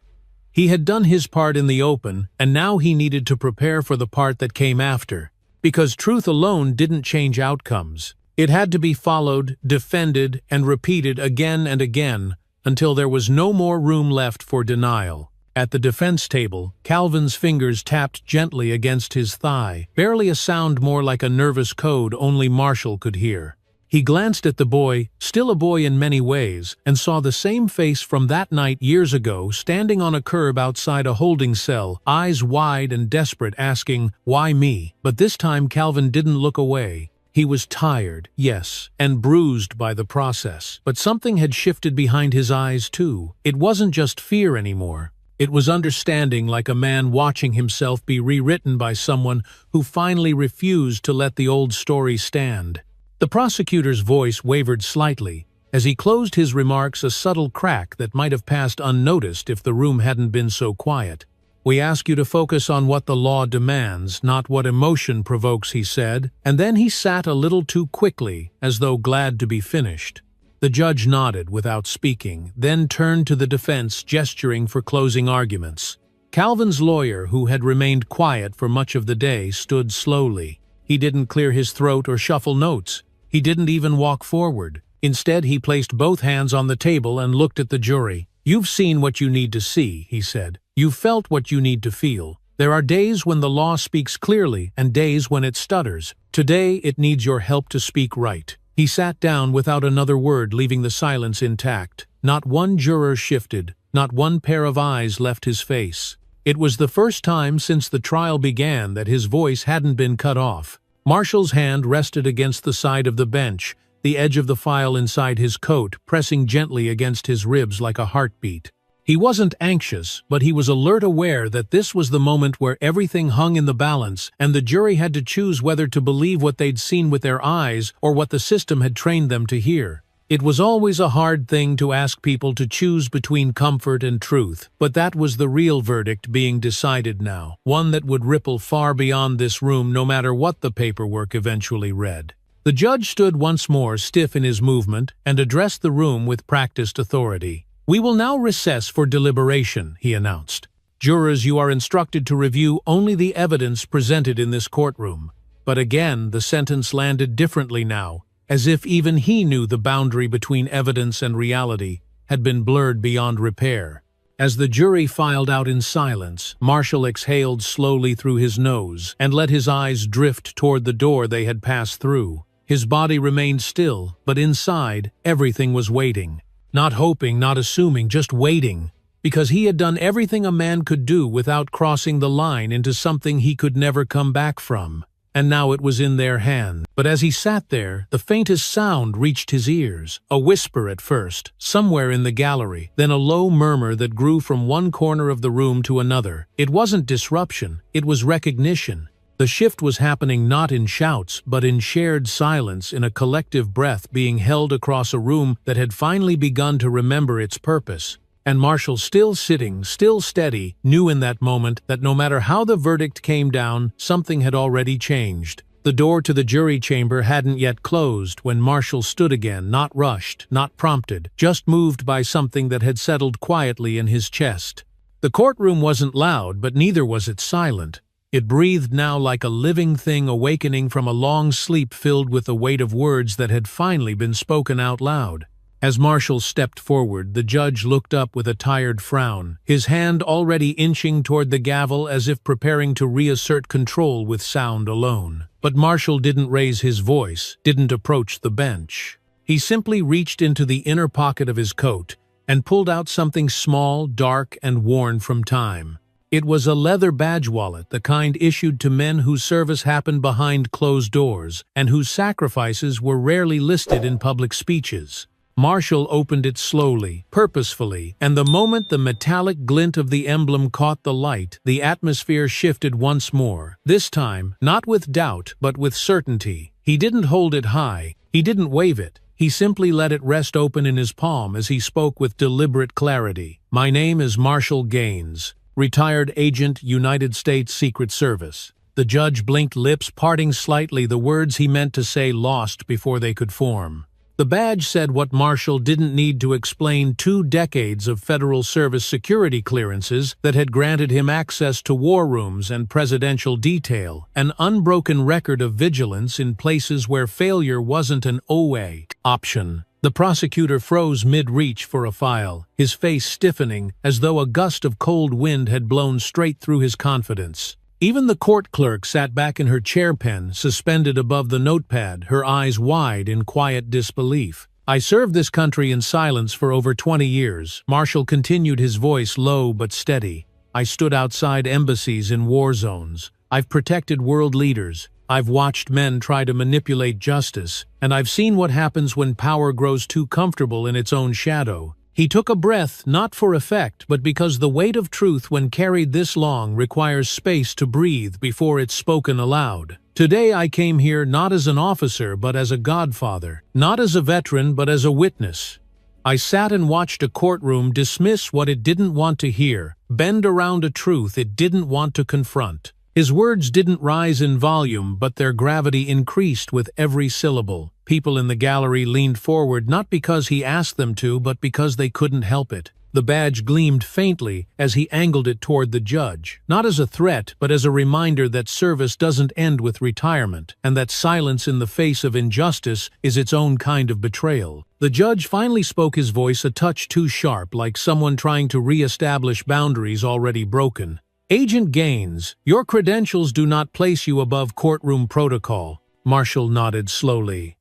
He had done his part in the open, and now he needed to prepare for the part that came after. Because truth alone didn't change outcomes. It had to be followed, defended, and repeated again and again, until there was no more room left for denial. At the defense table, Calvin's fingers tapped gently against his thigh, barely a sound, more like a nervous code only Marshall could hear. He glanced at the boy, still a boy in many ways, and saw the same face from that night years ago standing on a curb outside a holding cell, eyes wide and desperate, asking, "Why me?" But this time Calvin didn't look away. He was tired, yes, and bruised by the process. But something had shifted behind his eyes too. It wasn't just fear anymore. It was understanding, like a man watching himself be rewritten by someone who finally refused to let the old story stand. The prosecutor's voice wavered slightly. As he closed his remarks, a subtle crack that might have passed unnoticed if the room hadn't been so quiet. "We ask you to focus on what the law demands, not what emotion provokes," he said, and then he sat a little too quickly, as though glad to be finished. The judge nodded without speaking, then turned to the defense, gesturing for closing arguments. Calvin's lawyer, who had remained quiet for much of the day, stood slowly. He didn't clear his throat or shuffle notes. He didn't even walk forward. Instead, he placed both hands on the table and looked at the jury. "You've seen what you need to see," he said. "You've felt what you need to feel. There are days when the law speaks clearly and days when it stutters. Today, it needs your help to speak right." He sat down without another word, leaving the silence intact. Not one juror shifted. Not one pair of eyes left his face. It was the first time since the trial began that his voice hadn't been cut off. Marshall's hand rested against the side of the bench, the edge of the file inside his coat pressing gently against his ribs like a heartbeat. He wasn't anxious, but he was alert, aware that this was the moment where everything hung in the balance, and the jury had to choose whether to believe what they'd seen with their eyes or what the system had trained them to hear. It was always a hard thing to ask people to choose between comfort and truth, but that was the real verdict being decided now, one that would ripple far beyond this room no matter what the paperwork eventually read. The judge stood once more, stiff in his movement, and addressed the room with practiced authority. "We will now recess for deliberation," he announced. "Jurors, you are instructed to review only the evidence presented in this courtroom." But again, the sentence landed differently now, as if even he knew the boundary between evidence and reality had been blurred beyond repair. As the jury filed out in silence, Marshall exhaled slowly through his nose and let his eyes drift toward the door they had passed through. His body remained still, but inside, everything was waiting. Not hoping, not assuming, just waiting. Because he had done everything a man could do without crossing the line into something he could never come back from. And now it was in their hands. But as he sat there, the faintest sound reached his ears. A whisper at first, somewhere in the gallery, then a low murmur that grew from one corner of the room to another. It wasn't disruption, it was recognition. The shift was happening not in shouts, but in shared silence, in a collective breath being held across a room that had finally begun to remember its purpose. And Marshall, still sitting, still steady, knew in that moment that no matter how the verdict came down, something had already changed. The door to the jury chamber hadn't yet closed when Marshall stood again, not rushed, not prompted, just moved by something that had settled quietly in his chest. The courtroom wasn't loud, but neither was it silent. It breathed now like a living thing awakening from a long sleep filled with the weight of words that had finally been spoken out loud. As Marshall stepped forward, the judge looked up with a tired frown, his hand already inching toward the gavel as if preparing to reassert control with sound alone. But Marshall didn't raise his voice, didn't approach the bench. He simply reached into the inner pocket of his coat and pulled out something small, dark, and worn from time. It was a leather badge wallet, the kind issued to men whose service happened behind closed doors and whose sacrifices were rarely listed in public speeches. Marshall opened it slowly, purposefully, and the moment the metallic glint of the emblem caught the light, the atmosphere shifted once more. This time, not with doubt, but with certainty. He didn't hold it high. He didn't wave it. He simply let it rest open in his palm as he spoke with deliberate clarity. "My name is Marshall Gaines, retired agent, United States Secret Service." The judge blinked, lips parting slightly, the words he meant to say lost before they could form. The badge said what Marshall didn't need to explain: 2 decades of Federal Service security clearances that had granted him access to war rooms and presidential detail, an unbroken record of vigilance in places where failure wasn't an OA option. The prosecutor froze mid-reach for a file, his face stiffening as though a gust of cold wind had blown straight through his confidence. Even the court clerk sat back in her chairpen, suspended above the notepad, her eyes wide in quiet disbelief. "I served this country in silence for over 20 years. Marshall continued, his voice low but steady. "I stood outside embassies in war zones. I've protected world leaders. I've watched men try to manipulate justice, and I've seen what happens when power grows too comfortable in its own shadow." He took a breath, not for effect, but because the weight of truth when carried this long requires space to breathe before it's spoken aloud. "Today I came here not as an officer but as a godfather, not as a veteran but as a witness. I sat and watched a courtroom dismiss what it didn't want to hear, bend around a truth it didn't want to confront." His words didn't rise in volume, but their gravity increased with every syllable. People in the gallery leaned forward not because he asked them to, but because they couldn't help it. The badge gleamed faintly as he angled it toward the judge, not as a threat, but as a reminder that service doesn't end with retirement, and that silence in the face of injustice is its own kind of betrayal. The judge finally spoke, his voice a touch too sharp, like someone trying to re-establish boundaries already broken. "Agent Gaines, your credentials do not place you above courtroom protocol." Marshall nodded slowly.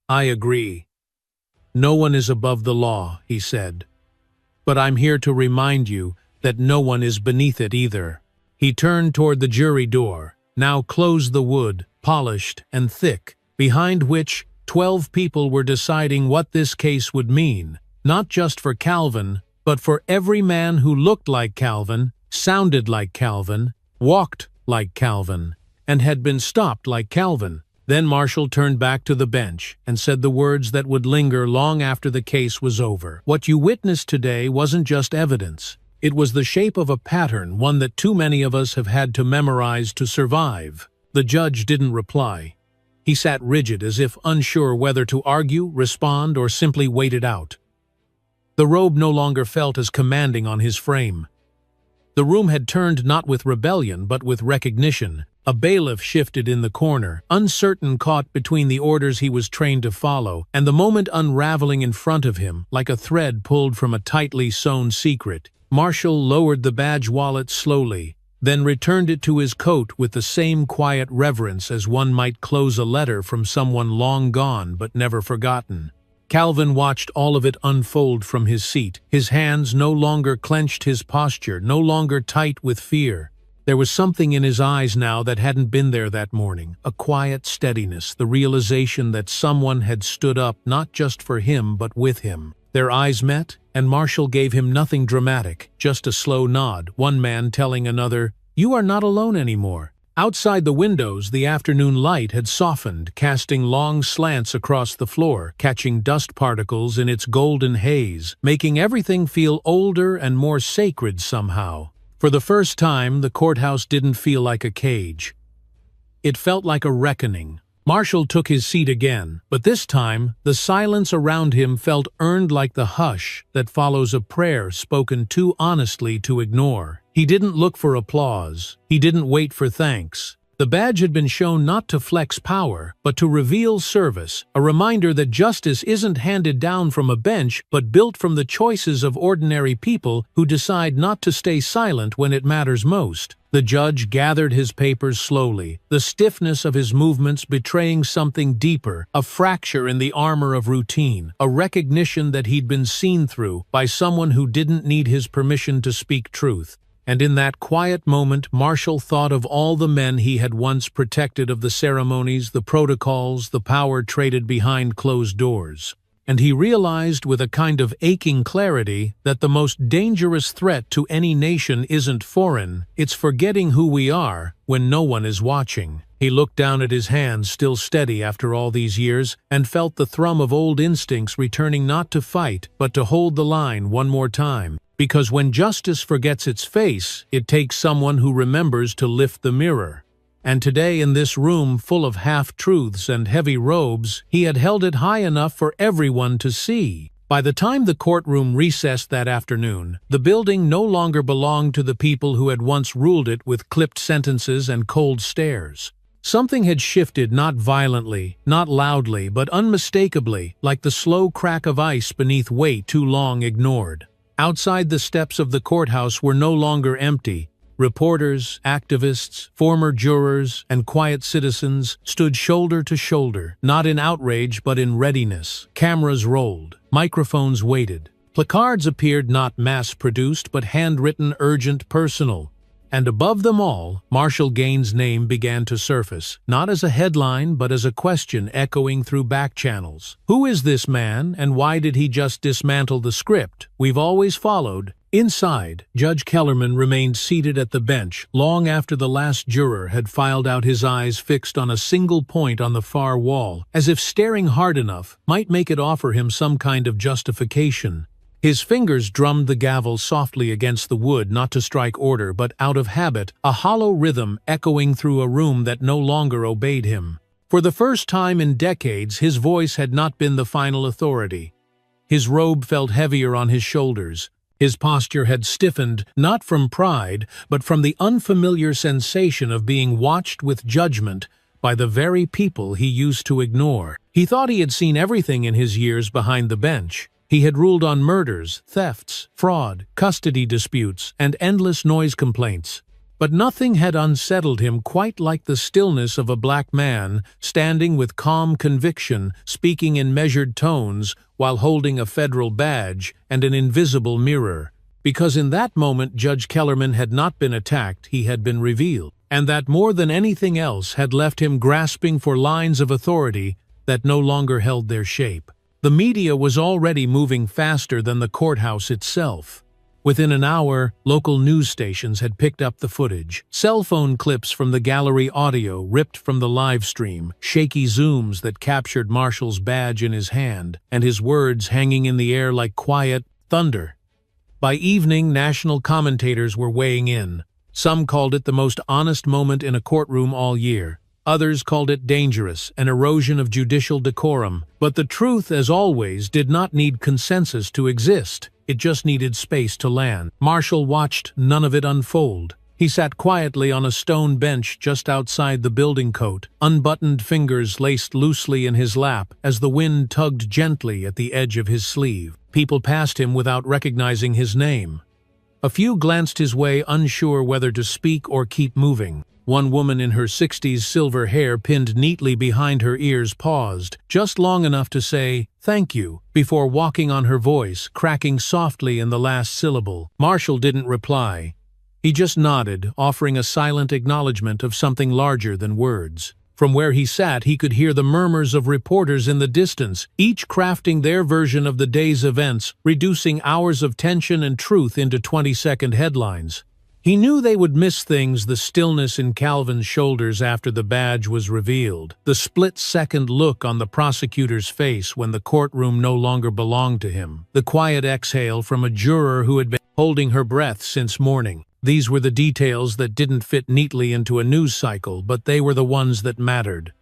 "I agree. No one is above the law," he said. "But I'm here to remind you that no one is beneath it either." He turned toward the jury door, now closed the wood, polished and thick, behind which 12 people were deciding what this case would mean, not just for Calvin, but for every man who looked like Calvin, sounded like Calvin, walked like Calvin, and had been stopped like Calvin. Then Marshall turned back to the bench and said the words that would linger long after the case was over. "What you witnessed today wasn't just evidence. It was the shape of a pattern, one that too many of us have had to memorize to survive." The judge didn't reply. He sat rigid, as if unsure whether to argue, respond, or simply wait it out. The robe no longer felt as commanding on his frame. The room had turned not with rebellion, but with recognition. A bailiff shifted in the corner, uncertain, caught between the orders he was trained to follow, and the moment unraveling in front of him, like a thread pulled from a tightly sewn secret. Marshall lowered the badge wallet slowly, then returned it to his coat with the same quiet reverence as one might close a letter from someone long gone but never forgotten. Calvin watched all of it unfold from his seat. His hands no longer clenched, his posture no longer tight with fear. There was something in his eyes now that hadn't been there that morning, a quiet steadiness, the realization that someone had stood up not just for him but with him. Their eyes met, and Marshall gave him nothing dramatic, just a slow nod, one man telling another, "You are not alone anymore." Outside the windows, the afternoon light had softened, casting long slants across the floor, catching dust particles in its golden haze, making everything feel older and more sacred somehow. For the first time, the courthouse didn't feel like a cage. It felt like a reckoning. Marshall took his seat again, but this time, the silence around him felt earned, like the hush that follows a prayer spoken too honestly to ignore. He didn't look for applause. He didn't wait for thanks. The badge had been shown not to flex power, but to reveal service, a reminder that justice isn't handed down from a bench, but built from the choices of ordinary people who decide not to stay silent when it matters most. The judge gathered his papers slowly, the stiffness of his movements betraying something deeper, a fracture in the armor of routine, a recognition that he'd been seen through by someone who didn't need his permission to speak truth. And in that quiet moment, Marshall thought of all the men he had once protected, of the ceremonies, the protocols, the power traded behind closed doors. And he realized with a kind of aching clarity that the most dangerous threat to any nation isn't foreign, it's forgetting who we are when no one is watching. He looked down at his hands, still steady after all these years, and felt the thrum of old instincts returning, not to fight, but to hold the line one more time. Because when justice forgets its face, it takes someone who remembers to lift the mirror. And today, in this room full of half-truths and heavy robes, he had held it high enough for everyone to see. By the time the courtroom recessed that afternoon, the building no longer belonged to the people who had once ruled it with clipped sentences and cold stares. Something had shifted, not violently, not loudly, but unmistakably, like the slow crack of ice beneath weight too long ignored. Outside, the steps of the courthouse were no longer empty. Reporters, activists, former jurors, and quiet citizens stood shoulder to shoulder, not in outrage but in readiness. Cameras rolled, microphones waited. Placards appeared, not mass-produced but handwritten, urgent, personal. And above them all, Marshall Gaines' name began to surface, not as a headline but as a question echoing through back channels. Who is this man, and why did he just dismantle the script we've always followed? Inside, Judge Kellerman remained seated at the bench long after the last juror had filed out, his eyes fixed on a single point on the far wall, as if staring hard enough might make it offer him some kind of justification. His fingers drummed the gavel softly against the wood, not to strike order, but out of habit, a hollow rhythm echoing through a room that no longer obeyed him. For the first time in decades, his voice had not been the final authority. His robe felt heavier on his shoulders. His posture had stiffened, not from pride, but from the unfamiliar sensation of being watched with judgment by the very people he used to ignore. He thought he had seen everything in his years behind the bench. He had ruled on murders, thefts, fraud, custody disputes, and endless noise complaints. But nothing had unsettled him quite like the stillness of a black man, standing with calm conviction, speaking in measured tones, while holding a federal badge and an invisible mirror. Because in that moment Judge Kellerman had not been attacked, he had been revealed. And that more than anything else had left him grasping for lines of authority that no longer held their shape. The media was already moving faster than the courthouse itself. Within an hour, local news stations had picked up the footage. Cell phone clips from the gallery audio ripped from the live stream, shaky zooms that captured Marshall's badge in his hand, and his words hanging in the air like quiet thunder. By evening, national commentators were weighing in. Some called it the most honest moment in a courtroom all year. Others called it dangerous, an erosion of judicial decorum. But the truth, as always, did not need consensus to exist. It just needed space to land. Marshall watched none of it unfold. He sat quietly on a stone bench just outside the building coat, unbuttoned fingers laced loosely in his lap as the wind tugged gently at the edge of his sleeve. People passed him without recognizing his name. A few glanced his way, unsure whether to speak or keep moving. One woman in her 60s, silver hair pinned neatly behind her ears, paused, just long enough to say, "Thank you," before walking on, her voice cracking softly in the last syllable. Marshall didn't reply. He just nodded, offering a silent acknowledgement of something larger than words. From where he sat, he could hear the murmurs of reporters in the distance, each crafting their version of the day's events, reducing hours of tension and truth into 20-second headlines. He knew they would miss things: the stillness in Calvin's shoulders after the badge was revealed, the split-second look on the prosecutor's face when the courtroom no longer belonged to him, the quiet exhale from a juror who had been holding her breath since morning. These were the details that didn't fit neatly into a news cycle, but they were the ones that mattered.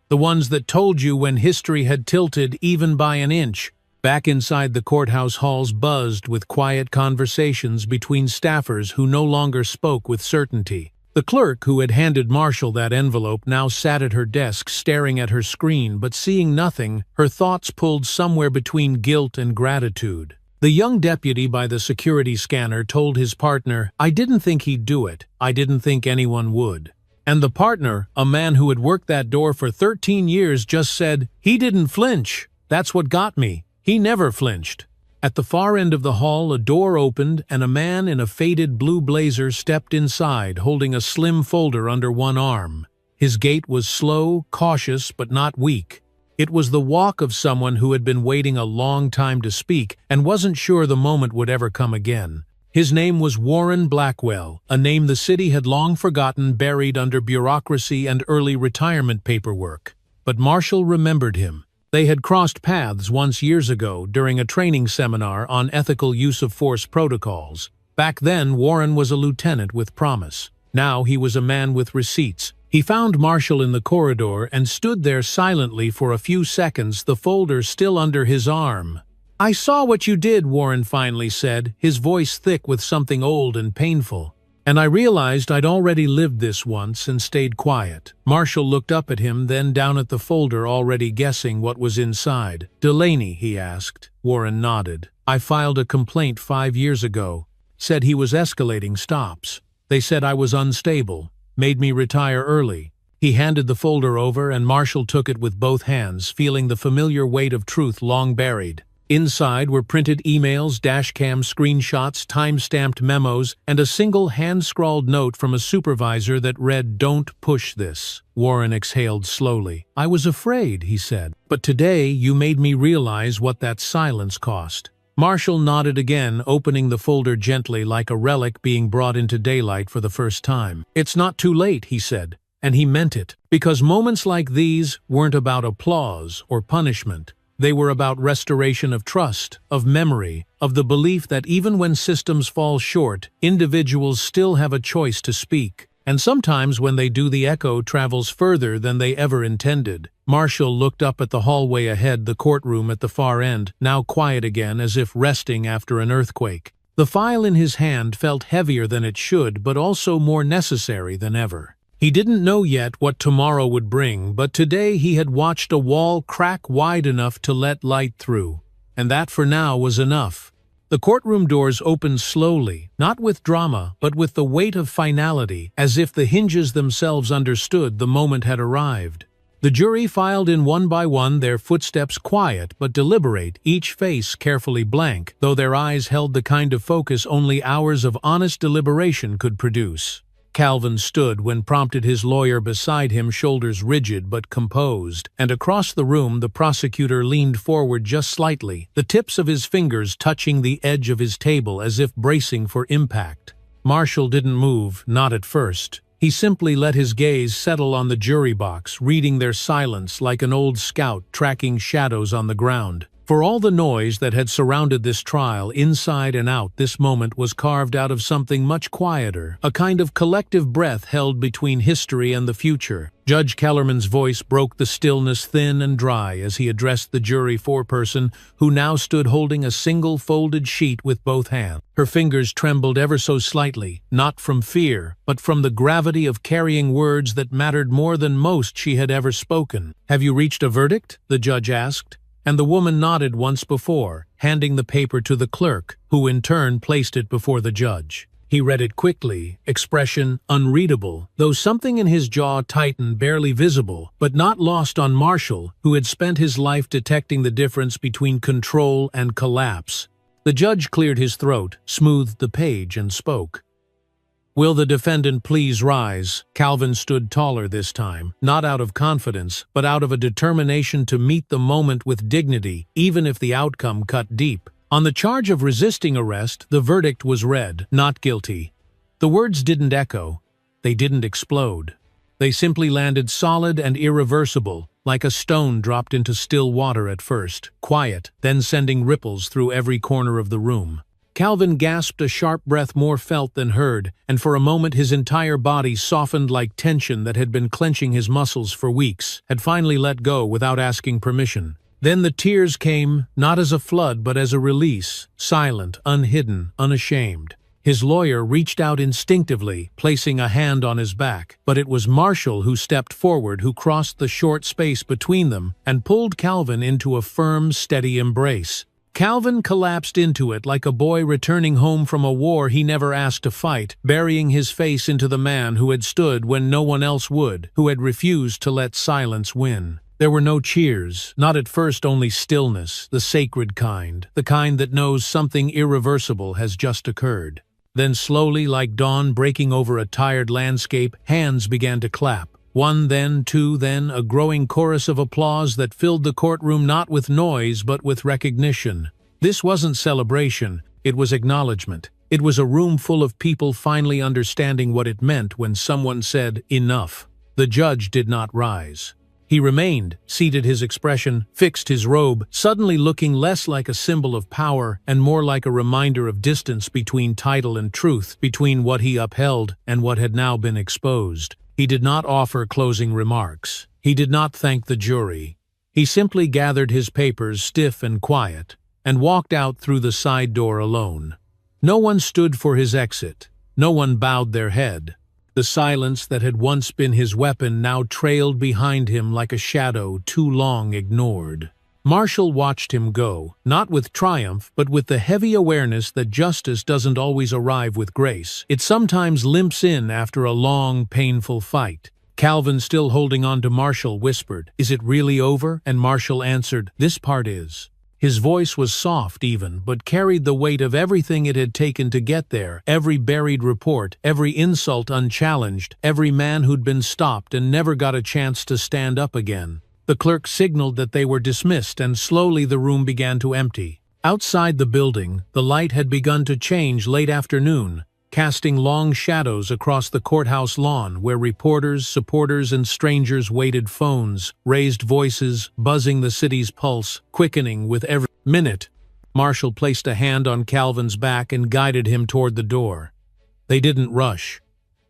The ones that told you when history had tilted even by an inch. Back inside, the courthouse halls buzzed with quiet conversations between staffers who no longer spoke with certainty. The clerk who had handed Marshall that envelope now sat at her desk, staring at her screen but seeing nothing, her thoughts pulled somewhere between guilt and gratitude. The young deputy by the security scanner told his partner, "I didn't think he'd do it. I didn't think anyone would." And the partner, a man who had worked that door for 13 years, just said, "He didn't flinch. That's what got me. He never flinched." At the far end of the hall, a door opened and a man in a faded blue blazer stepped inside, holding a slim folder under one arm. His gait was slow, cautious, but not weak. It was the walk of someone who had been waiting a long time to speak and wasn't sure the moment would ever come again. His name was Warren Blackwell, a name the city had long forgotten, buried under bureaucracy and early retirement paperwork. But Marshall remembered him. They had crossed paths once years ago during a training seminar on ethical use of force protocols. Back then, Warren was a lieutenant with promise. Now he was a man with receipts. He found Marshall in the corridor and stood there silently for a few seconds, the folder still under his arm. "I saw what you did," Warren finally said, his voice thick with something old and painful. "And I realized I'd already lived this once and stayed quiet." Marshall looked up at him, then down at the folder, already guessing what was inside. "Delaney," he asked. Warren nodded. "I filed a complaint 5 years ago. Said he was escalating stops." They said I was unstable, made me retire early. He handed the folder over, and Marshall took it with both hands, feeling the familiar weight of truth long buried. Inside were printed emails, dashcam screenshots, time-stamped memos, and a single hand-scrawled note from a supervisor that read, "Don't push this." Warren exhaled slowly. "I was afraid," he said, "but today you made me realize what that silence cost." Marshall nodded again, opening the folder gently like a relic being brought into daylight for the first time. "It's not too late," he said, and he meant it, because moments like these weren't about applause or punishment. They were about restoration of trust, of memory, of the belief that even when systems fall short, individuals still have a choice to speak. And sometimes when they do, the echo travels further than they ever intended. Marshall looked up at the hallway ahead, the courtroom at the far end, now quiet again, as if resting after an earthquake. The file in his hand felt heavier than it should, but also more necessary than ever. He didn't know yet what tomorrow would bring, but today he had watched a wall crack wide enough to let light through, and that for now was enough. The courtroom doors opened slowly, not with drama, but with the weight of finality, as if the hinges themselves understood the moment had arrived. The jury filed in one by one, their footsteps quiet but deliberate, each face carefully blank, though their eyes held the kind of focus only hours of honest deliberation could produce. Calvin stood when prompted, his lawyer beside him, shoulders rigid but composed, and across the room the prosecutor leaned forward just slightly, the tips of his fingers touching the edge of his table as if bracing for impact. Marshall didn't move, not at first. He simply let his gaze settle on the jury box, reading their silence like an old scout tracking shadows on the ground. For all the noise that had surrounded this trial, inside and out, this moment was carved out of something much quieter, a kind of collective breath held between history and the future. Judge Kellerman's voice broke the stillness, thin and dry, as he addressed the jury foreperson, who now stood holding a single folded sheet with both hands. Her fingers trembled ever so slightly, not from fear, but from the gravity of carrying words that mattered more than most she had ever spoken. "Have you reached a verdict?" the judge asked. And the woman nodded once before, handing the paper to the clerk, who in turn placed it before the judge. He read it quickly, expression unreadable, though something in his jaw tightened, barely visible, but not lost on Marshall, who had spent his life detecting the difference between control and collapse. The judge cleared his throat, smoothed the page, and spoke. "Will the defendant please rise?" Calvin stood taller this time, not out of confidence, but out of a determination to meet the moment with dignity, even if the outcome cut deep. On the charge of resisting arrest, the verdict was read, "Not guilty." The words didn't echo. They didn't explode. They simply landed solid and irreversible, like a stone dropped into still water at first, quiet, then sending ripples through every corner of the room. Calvin gasped, a sharp breath more felt than heard, and for a moment his entire body softened like tension that had been clenching his muscles for weeks, had finally let go without asking permission. Then the tears came, not as a flood but as a release, silent, unhidden, unashamed. His lawyer reached out instinctively, placing a hand on his back, but it was Marshall who stepped forward, who crossed the short space between them and pulled Calvin into a firm, steady embrace. Calvin collapsed into it like a boy returning home from a war he never asked to fight, burying his face into the man who had stood when no one else would, who had refused to let silence win. There were no cheers, not at first, only stillness, the sacred kind, the kind that knows something irreversible has just occurred. Then slowly, like dawn breaking over a tired landscape, hands began to clap. One, then two, then a growing chorus of applause that filled the courtroom, not with noise but with recognition. This wasn't celebration, it was acknowledgement. It was a room full of people finally understanding what it meant when someone said, "Enough." The judge did not rise. He remained, seated, his expression fixed, his robe suddenly looking less like a symbol of power and more like a reminder of distance between title and truth, between what he upheld and what had now been exposed. He did not offer closing remarks. He did not thank the jury. He simply gathered his papers, stiff and quiet, and walked out through the side door alone. No one stood for his exit. No one bowed their head. The silence that had once been his weapon now trailed behind him like a shadow too long ignored. Marshall watched him go, not with triumph, but with the heavy awareness that justice doesn't always arrive with grace. It sometimes limps in after a long, painful fight. Calvin, still holding on to Marshall, whispered, "Is it really over?" And Marshall answered, "This part is." His voice was soft even, but carried the weight of everything it had taken to get there, every buried report, every insult unchallenged, every man who'd been stopped and never got a chance to stand up again. The clerk signaled that they were dismissed, and slowly the room began to empty. Outside the building, the light had begun to change late afternoon, casting long shadows across the courthouse lawn where reporters, supporters, and strangers waited, phones, raised voices, buzzing the city's pulse, quickening with every minute. Marshall placed a hand on Calvin's back and guided him toward the door. They didn't rush.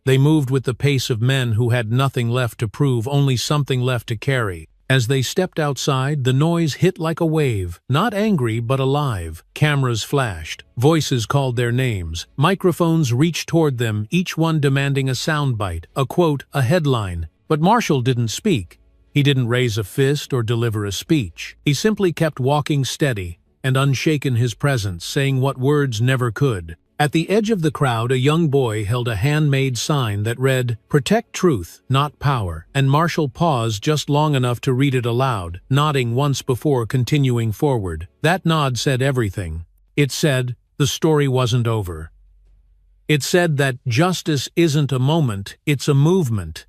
They moved with the pace of men who had nothing left to prove, only something left to carry. As they stepped outside, the noise hit like a wave, not angry but alive. Cameras flashed, voices called their names, microphones reached toward them, each one demanding a soundbite, a quote, a headline. But Marshall didn't speak. He didn't raise a fist or deliver a speech. He simply kept walking steady and unshaken, his presence saying what words never could. At the edge of the crowd, a young boy held a handmade sign that read, "Protect truth, not power," and Marshall paused just long enough to read it aloud, nodding once before continuing forward. That nod said everything. It said the story wasn't over. It said that justice isn't a moment, it's a movement.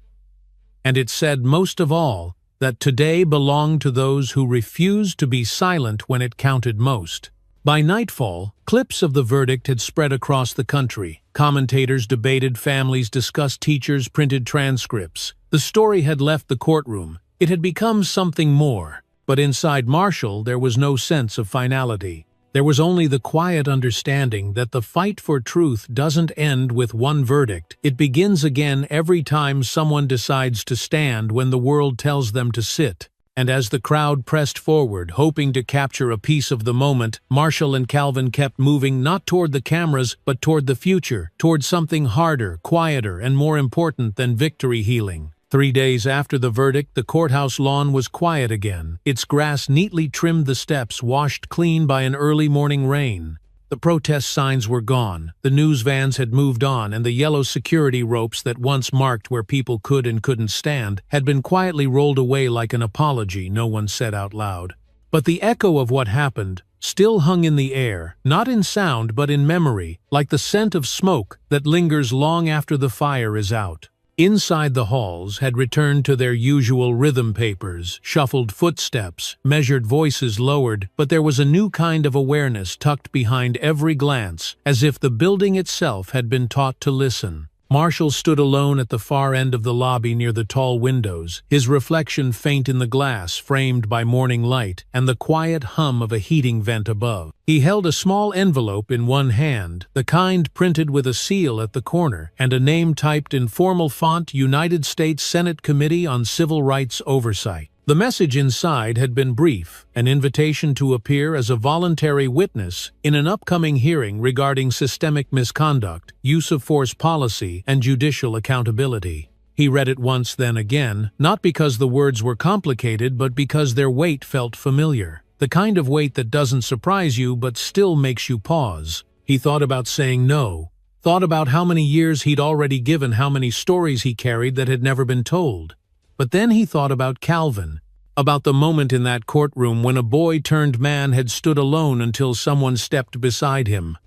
And it said, most of all, that today belonged to those who refused to be silent when it counted most. By nightfall, clips of the verdict had spread across the country. Commentators debated, families discussed, teachers printed transcripts. The story had left the courtroom. It had become something more. But inside Marshall, there was no sense of finality. There was only the quiet understanding that the fight for truth doesn't end with one verdict. It begins again every time someone decides to stand when the world tells them to sit. And as the crowd pressed forward, hoping to capture a piece of the moment, Marshall and Calvin kept moving not toward the cameras, but toward the future, toward something harder, quieter, and more important than victory healing. 3 days after the verdict, the courthouse lawn was quiet again. Its grass neatly trimmed, the steps washed clean by an early morning rain. The protest signs were gone, the news vans had moved on, and the yellow security ropes that once marked where people could and couldn't stand had been quietly rolled away like an apology no one said out loud. But the echo of what happened still hung in the air, not in sound but in memory, like the scent of smoke that lingers long after the fire is out. Inside, the halls had returned to their usual rhythm, papers, shuffled footsteps, measured voices lowered, but there was a new kind of awareness tucked behind every glance, as if the building itself had been taught to listen. Marshall stood alone at the far end of the lobby near the tall windows, his reflection faint in the glass framed by morning light and the quiet hum of a heating vent above. He held a small envelope in one hand, the kind printed with a seal at the corner, and a name typed in formal font, United States Senate Committee on Civil Rights Oversight. The message inside had been brief, an invitation to appear as a voluntary witness in an upcoming hearing regarding systemic misconduct, use of force policy, and judicial accountability. He read it once, then again, not because the words were complicated, but because their weight felt familiar. The kind of weight that doesn't surprise you but still makes you pause. He thought about saying no, thought about how many years he'd already given, how many stories he carried that had never been told. But then he thought about Calvin, about the moment in that courtroom when a boy-turned-man had stood alone until someone stepped beside him.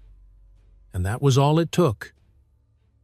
And that was all it took.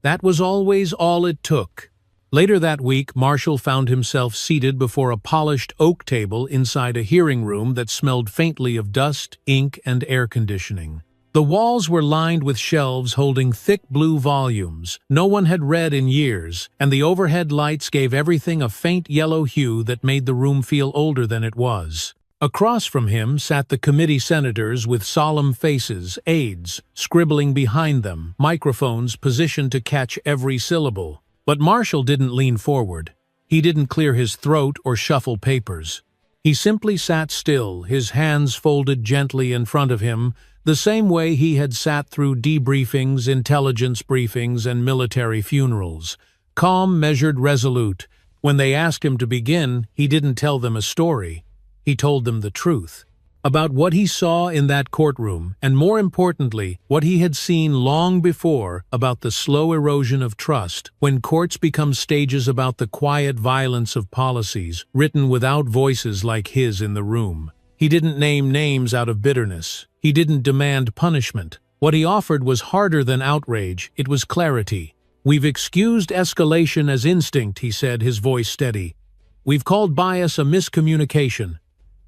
That was always all it took. Later that week, Marshall found himself seated before a polished oak table inside a hearing room that smelled faintly of dust, ink, and air conditioning. The walls were lined with shelves holding thick blue volumes no one had read in years, and the overhead lights gave everything a faint yellow hue that made the room feel older than it was. Across from him sat the committee senators with solemn faces, aides scribbling behind them, microphones positioned to catch every syllable. But Marshall didn't lean forward. He didn't clear his throat or shuffle papers. He simply sat still, his hands folded gently in front of him, the same way he had sat through debriefings, intelligence briefings, and military funerals. Calm, measured, resolute. When they asked him to begin, he didn't tell them a story. He told them the truth. about what he saw in that courtroom, and more importantly, what he had seen long before about the slow erosion of trust when courts become stages about the quiet violence of policies written without voices like his in the room. He didn't name names out of bitterness. He didn't demand punishment. What he offered was harder than outrage. It was clarity. "We've excused escalation as instinct," he said, his voice steady. "We've called bias a miscommunication.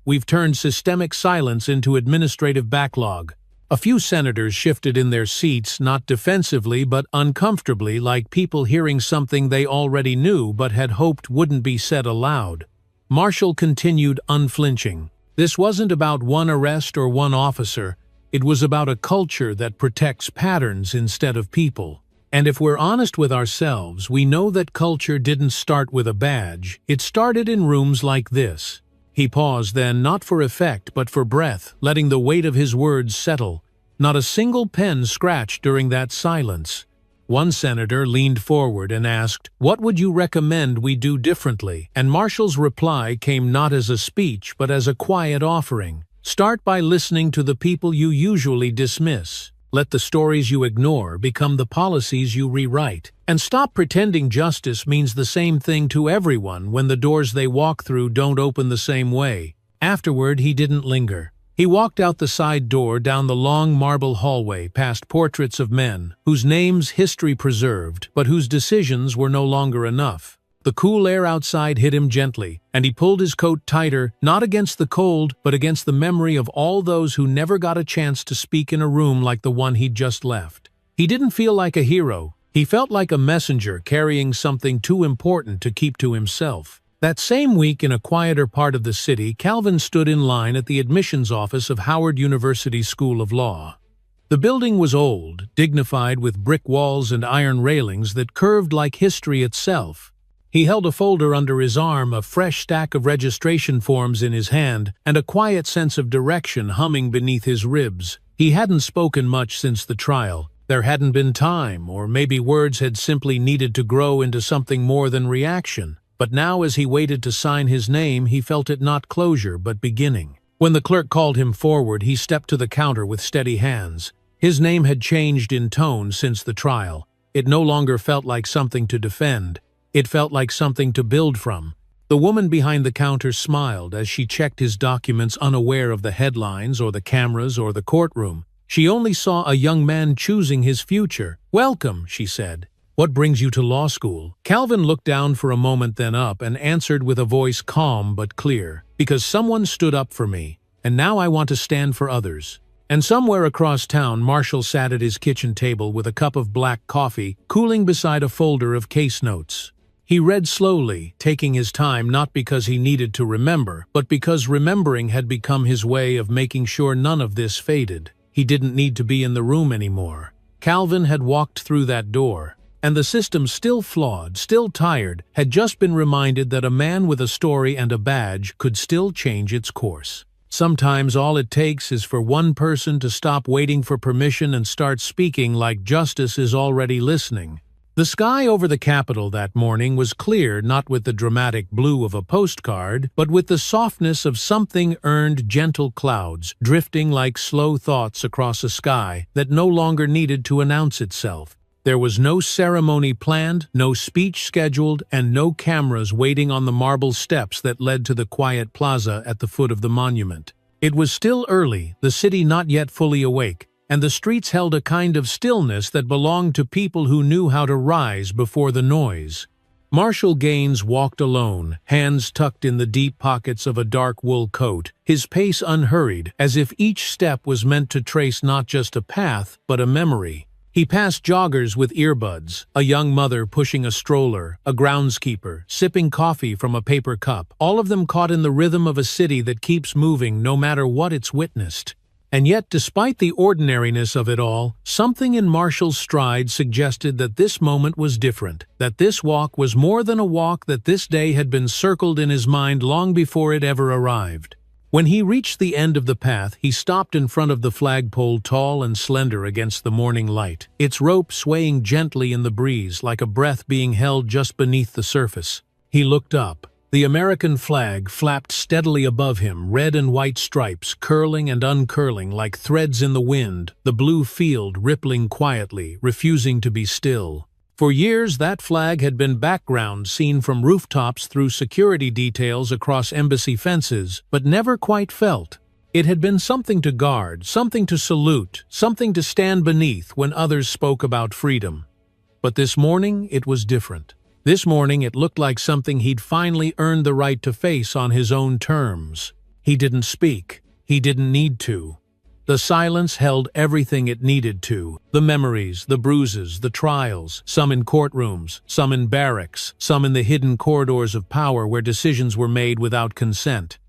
We've turned systemic silence into administrative backlog." A few senators shifted in their seats, not defensively but uncomfortably, like people hearing something they already knew but had hoped wouldn't be said aloud. Marshall continued unflinching. This wasn't about one arrest or one officer. It was about a culture that protects patterns instead of people. And if we're honest with ourselves, we know that culture didn't start with a badge. It started in rooms like this. He paused then, not for effect, but for breath, letting the weight of his words settle. Not a single pen scratched during that silence. One senator leaned forward and asked, "What would you recommend we do differently?" And Marshall's reply came not as a speech, but as a quiet offering. "Start by listening to the people you usually dismiss. Let the stories you ignore become the policies you rewrite. And stop pretending justice means the same thing to everyone when the doors they walk through don't open the same way." Afterward, he didn't linger. He walked out the side door, down the long marble hallway, past portraits of men, whose names history preserved, but whose decisions were no longer enough. The cool air outside hit him gently, and he pulled his coat tighter, not against the cold, but against the memory of all those who never got a chance to speak in a room like the one he'd just left. He didn't feel like a hero. He felt like a messenger carrying something too important to keep to himself. That same week, in a quieter part of the city, Calvin stood in line at the admissions office of Howard University School of Law. The building was old, dignified with brick walls and iron railings that curved like history itself. He held a folder under his arm, a fresh stack of registration forms in his hand, and a quiet sense of direction humming beneath his ribs. He hadn't spoken much since the trial. There hadn't been time, or maybe words had simply needed to grow into something more than reaction. But now, as he waited to sign his name, he felt it not closure, but beginning. When the clerk called him forward, he stepped to the counter with steady hands. His name had changed in tone since the trial. It no longer felt like something to defend. It felt like something to build from. The woman behind the counter smiled as she checked his documents, unaware of the headlines or the cameras or the courtroom. She only saw a young man choosing his future. "Welcome," she said. "What brings you to law school?" Calvin looked down for a moment, then up, and answered with a voice calm but clear. "Because someone stood up for me, and now I want to stand for others." And somewhere across town, Marshall sat at his kitchen table with a cup of black coffee, cooling beside a folder of case notes. He read slowly, taking his time, not because he needed to remember, but because remembering had become his way of making sure none of this faded. He didn't need to be in the room anymore. Calvin had walked through that door, and the system, still flawed, still tired, had just been reminded that a man with a story and a badge could still change its course. Sometimes all it takes is for one person to stop waiting for permission and start speaking like justice is already listening. The sky over the Capitol that morning was clear, not with the dramatic blue of a postcard, but with the softness of something earned, gentle clouds drifting like slow thoughts across a sky that no longer needed to announce itself. There was no ceremony planned, no speech scheduled, and no cameras waiting on the marble steps that led to the quiet plaza at the foot of the monument. It was still early, the city not yet fully awake, and the streets held a kind of stillness that belonged to people who knew how to rise before the noise. Marshall Gaines walked alone, hands tucked in the deep pockets of a dark wool coat, his pace unhurried, as if each step was meant to trace not just a path, but a memory. He passed joggers with earbuds, a young mother pushing a stroller, a groundskeeper, sipping coffee from a paper cup, all of them caught in the rhythm of a city that keeps moving no matter what it's witnessed. And yet, despite the ordinariness of it all, something in Marshall's stride suggested that this moment was different, that this walk was more than a walk, that this day had been circled in his mind long before it ever arrived. When he reached the end of the path, he stopped in front of the flagpole, tall and slender against the morning light, its rope swaying gently in the breeze like a breath being held just beneath the surface. He looked up. The American flag flapped steadily above him, red and white stripes curling and uncurling like threads in the wind, the blue field rippling quietly, refusing to be still. For years that flag had been background seen from rooftops through security details across embassy fences, but never quite felt. It had been something to guard, something to salute, something to stand beneath when others spoke about freedom. But this morning it was different. This morning it looked like something he'd finally earned the right to face on his own terms. He didn't speak. He didn't need to. The silence held everything it needed to. The memories, the bruises, the trials, some in courtrooms, some in barracks, some in the hidden corridors of power where decisions were made without consent.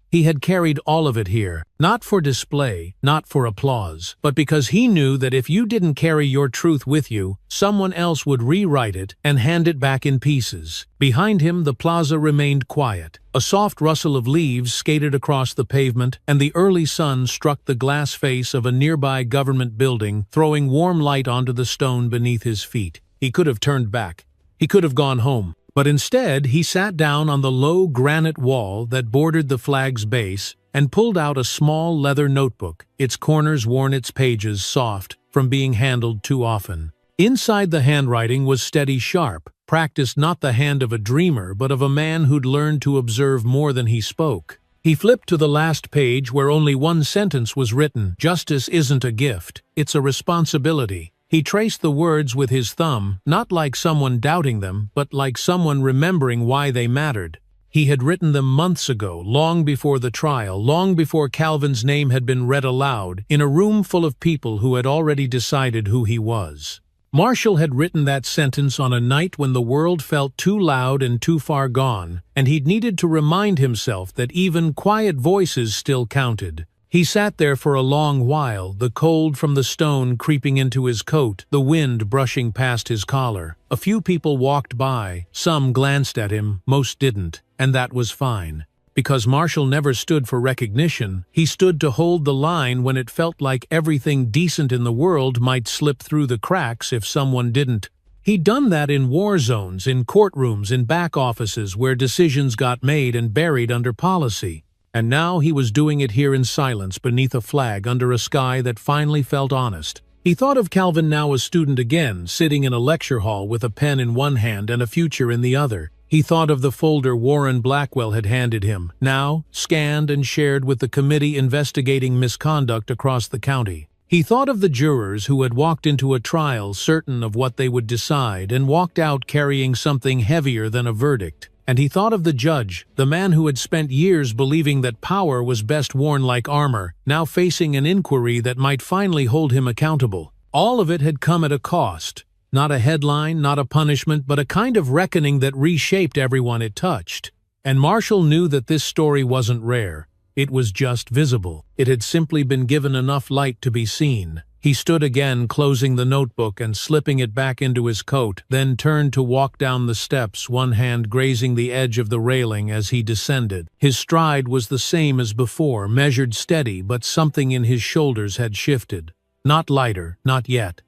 He had carried all of it here, not for display, not for applause, but because he knew that if you didn't carry your truth with you, someone else would rewrite it and hand it back in pieces. Behind him, the plaza remained quiet. A soft rustle of leaves skated across the pavement, and the early sun struck the glass face of a nearby government building, throwing warm light onto the stone beneath his feet. He could have turned back. He could have gone home. But instead, he sat down on the low granite wall that bordered the flag's base and pulled out a small leather notebook, its corners worn, its pages soft from being handled too often. Inside, the handwriting was steady, sharp, practiced, not the hand of a dreamer but of a man who'd learned to observe more than he spoke. He flipped to the last page where only one sentence was written: "Justice isn't a gift, it's a responsibility." He traced the words with his thumb, not like someone doubting them, but like someone remembering why they mattered. He had written them months ago, long before the trial, long before Calvin's name had been read aloud, in a room full of people who had already decided who he was. Marshall had written that sentence on a night when the world felt too loud and too far gone, and he'd needed to remind himself that even quiet voices still counted. He sat there for a long while, the cold from the stone creeping into his coat, the wind brushing past his collar. A few people walked by, some glanced at him, most didn't, and that was fine. Because Marshall never stood for recognition, he stood to hold the line when it felt like everything decent in the world might slip through the cracks if someone didn't. He'd done that in war zones, in courtrooms, in back offices where decisions got made and buried under policy. And now he was doing it here in silence, beneath a flag, under a sky that finally felt honest. He thought of Calvin, now a student again, sitting in a lecture hall with a pen in one hand and a future in the other. He thought of the folder Warren Blackwell had handed him, now scanned and shared with the committee investigating misconduct across the county. He thought of the jurors who had walked into a trial certain of what they would decide and walked out carrying something heavier than a verdict. And he thought of the judge, the man who had spent years believing that power was best worn like armor, now facing an inquiry that might finally hold him accountable. All of it had come at a cost. Not a headline, not a punishment, but a kind of reckoning that reshaped everyone it touched. And Marshall knew that this story wasn't rare. It was just visible. It had simply been given enough light to be seen. He stood again, closing the notebook and slipping it back into his coat, then turned to walk down the steps, one hand grazing the edge of the railing as he descended. His stride was the same as before, measured, steady, but something in his shoulders had shifted. Not lighter, not yet,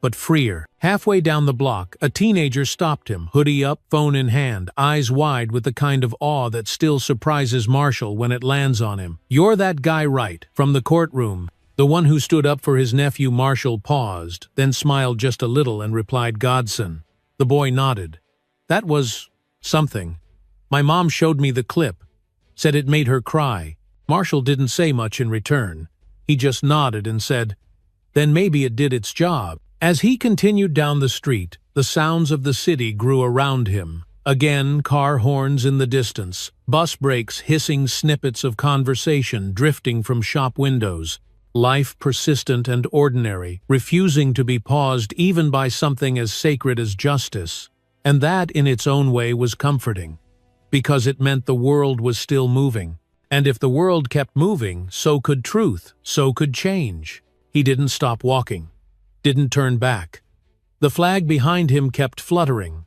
but freer. Halfway down the block, a teenager stopped him, hoodie up, phone in hand, eyes wide with the kind of awe that still surprises Marshall when it lands on him. "You're that guy, right? From the courtroom. The one who stood up for his nephew." Marshall paused, then smiled just a little and replied, "Godson." The boy nodded. "That was something. My mom showed me the clip. Said it made her cry." Marshall didn't say much in return. He just nodded and said, "Then maybe it did its job." As he continued down the street, the sounds of the city grew around him. Again, car horns in the distance, bus brakes hissing snippets of conversation drifting from shop windows. Life persistent and ordinary, refusing to be paused even by something as sacred as justice. And that, in its own way, was comforting, because it meant the world was still moving. And if the world kept moving, so could truth, so could change. He didn't stop walking, didn't turn back. The flag behind him kept fluttering.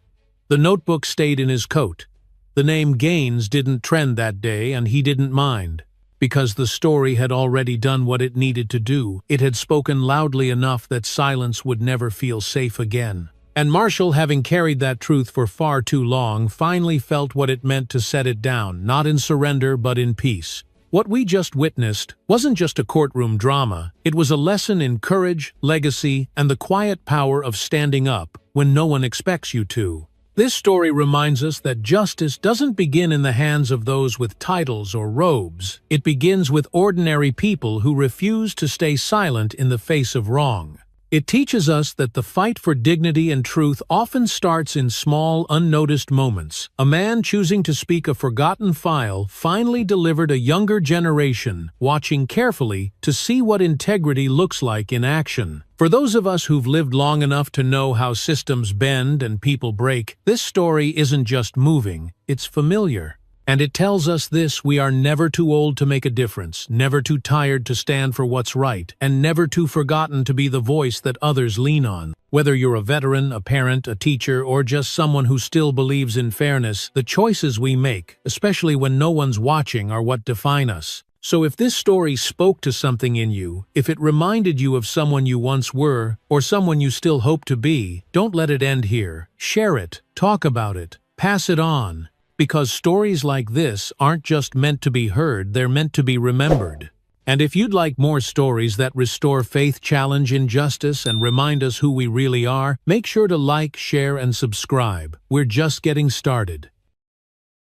The notebook stayed in his coat. The name Gaines didn't trend that day, and he didn't mind. Because the story had already done what it needed to do. It had spoken loudly enough that silence would never feel safe again. And Marshall, having carried that truth for far too long, finally felt what it meant to set it down, not in surrender but in peace. What we just witnessed wasn't just a courtroom drama, it was a lesson in courage, legacy, and the quiet power of standing up when no one expects you to. This story reminds us that justice doesn't begin in the hands of those with titles or robes. It begins with ordinary people who refuse to stay silent in the face of wrong. It teaches us that the fight for dignity and truth often starts in small, unnoticed moments. A man choosing to speak a forgotten file finally delivered a younger generation, watching carefully to see what integrity looks like in action. For those of us who've lived long enough to know how systems bend and people break, this story isn't just moving, it's familiar. And it tells us this: we are never too old to make a difference, never too tired to stand for what's right, and never too forgotten to be the voice that others lean on. Whether you're a veteran, a parent, a teacher, or just someone who still believes in fairness, the choices we make, especially when no one's watching, are what define us. So if this story spoke to something in you, if it reminded you of someone you once were, or someone you still hope to be, don't let it end here. Share it, talk about it, pass it on. Because stories like this aren't just meant to be heard, they're meant to be remembered. And if you'd like more stories that restore faith, challenge injustice, and remind us who we really are, make sure to like, share, and subscribe. We're just getting started.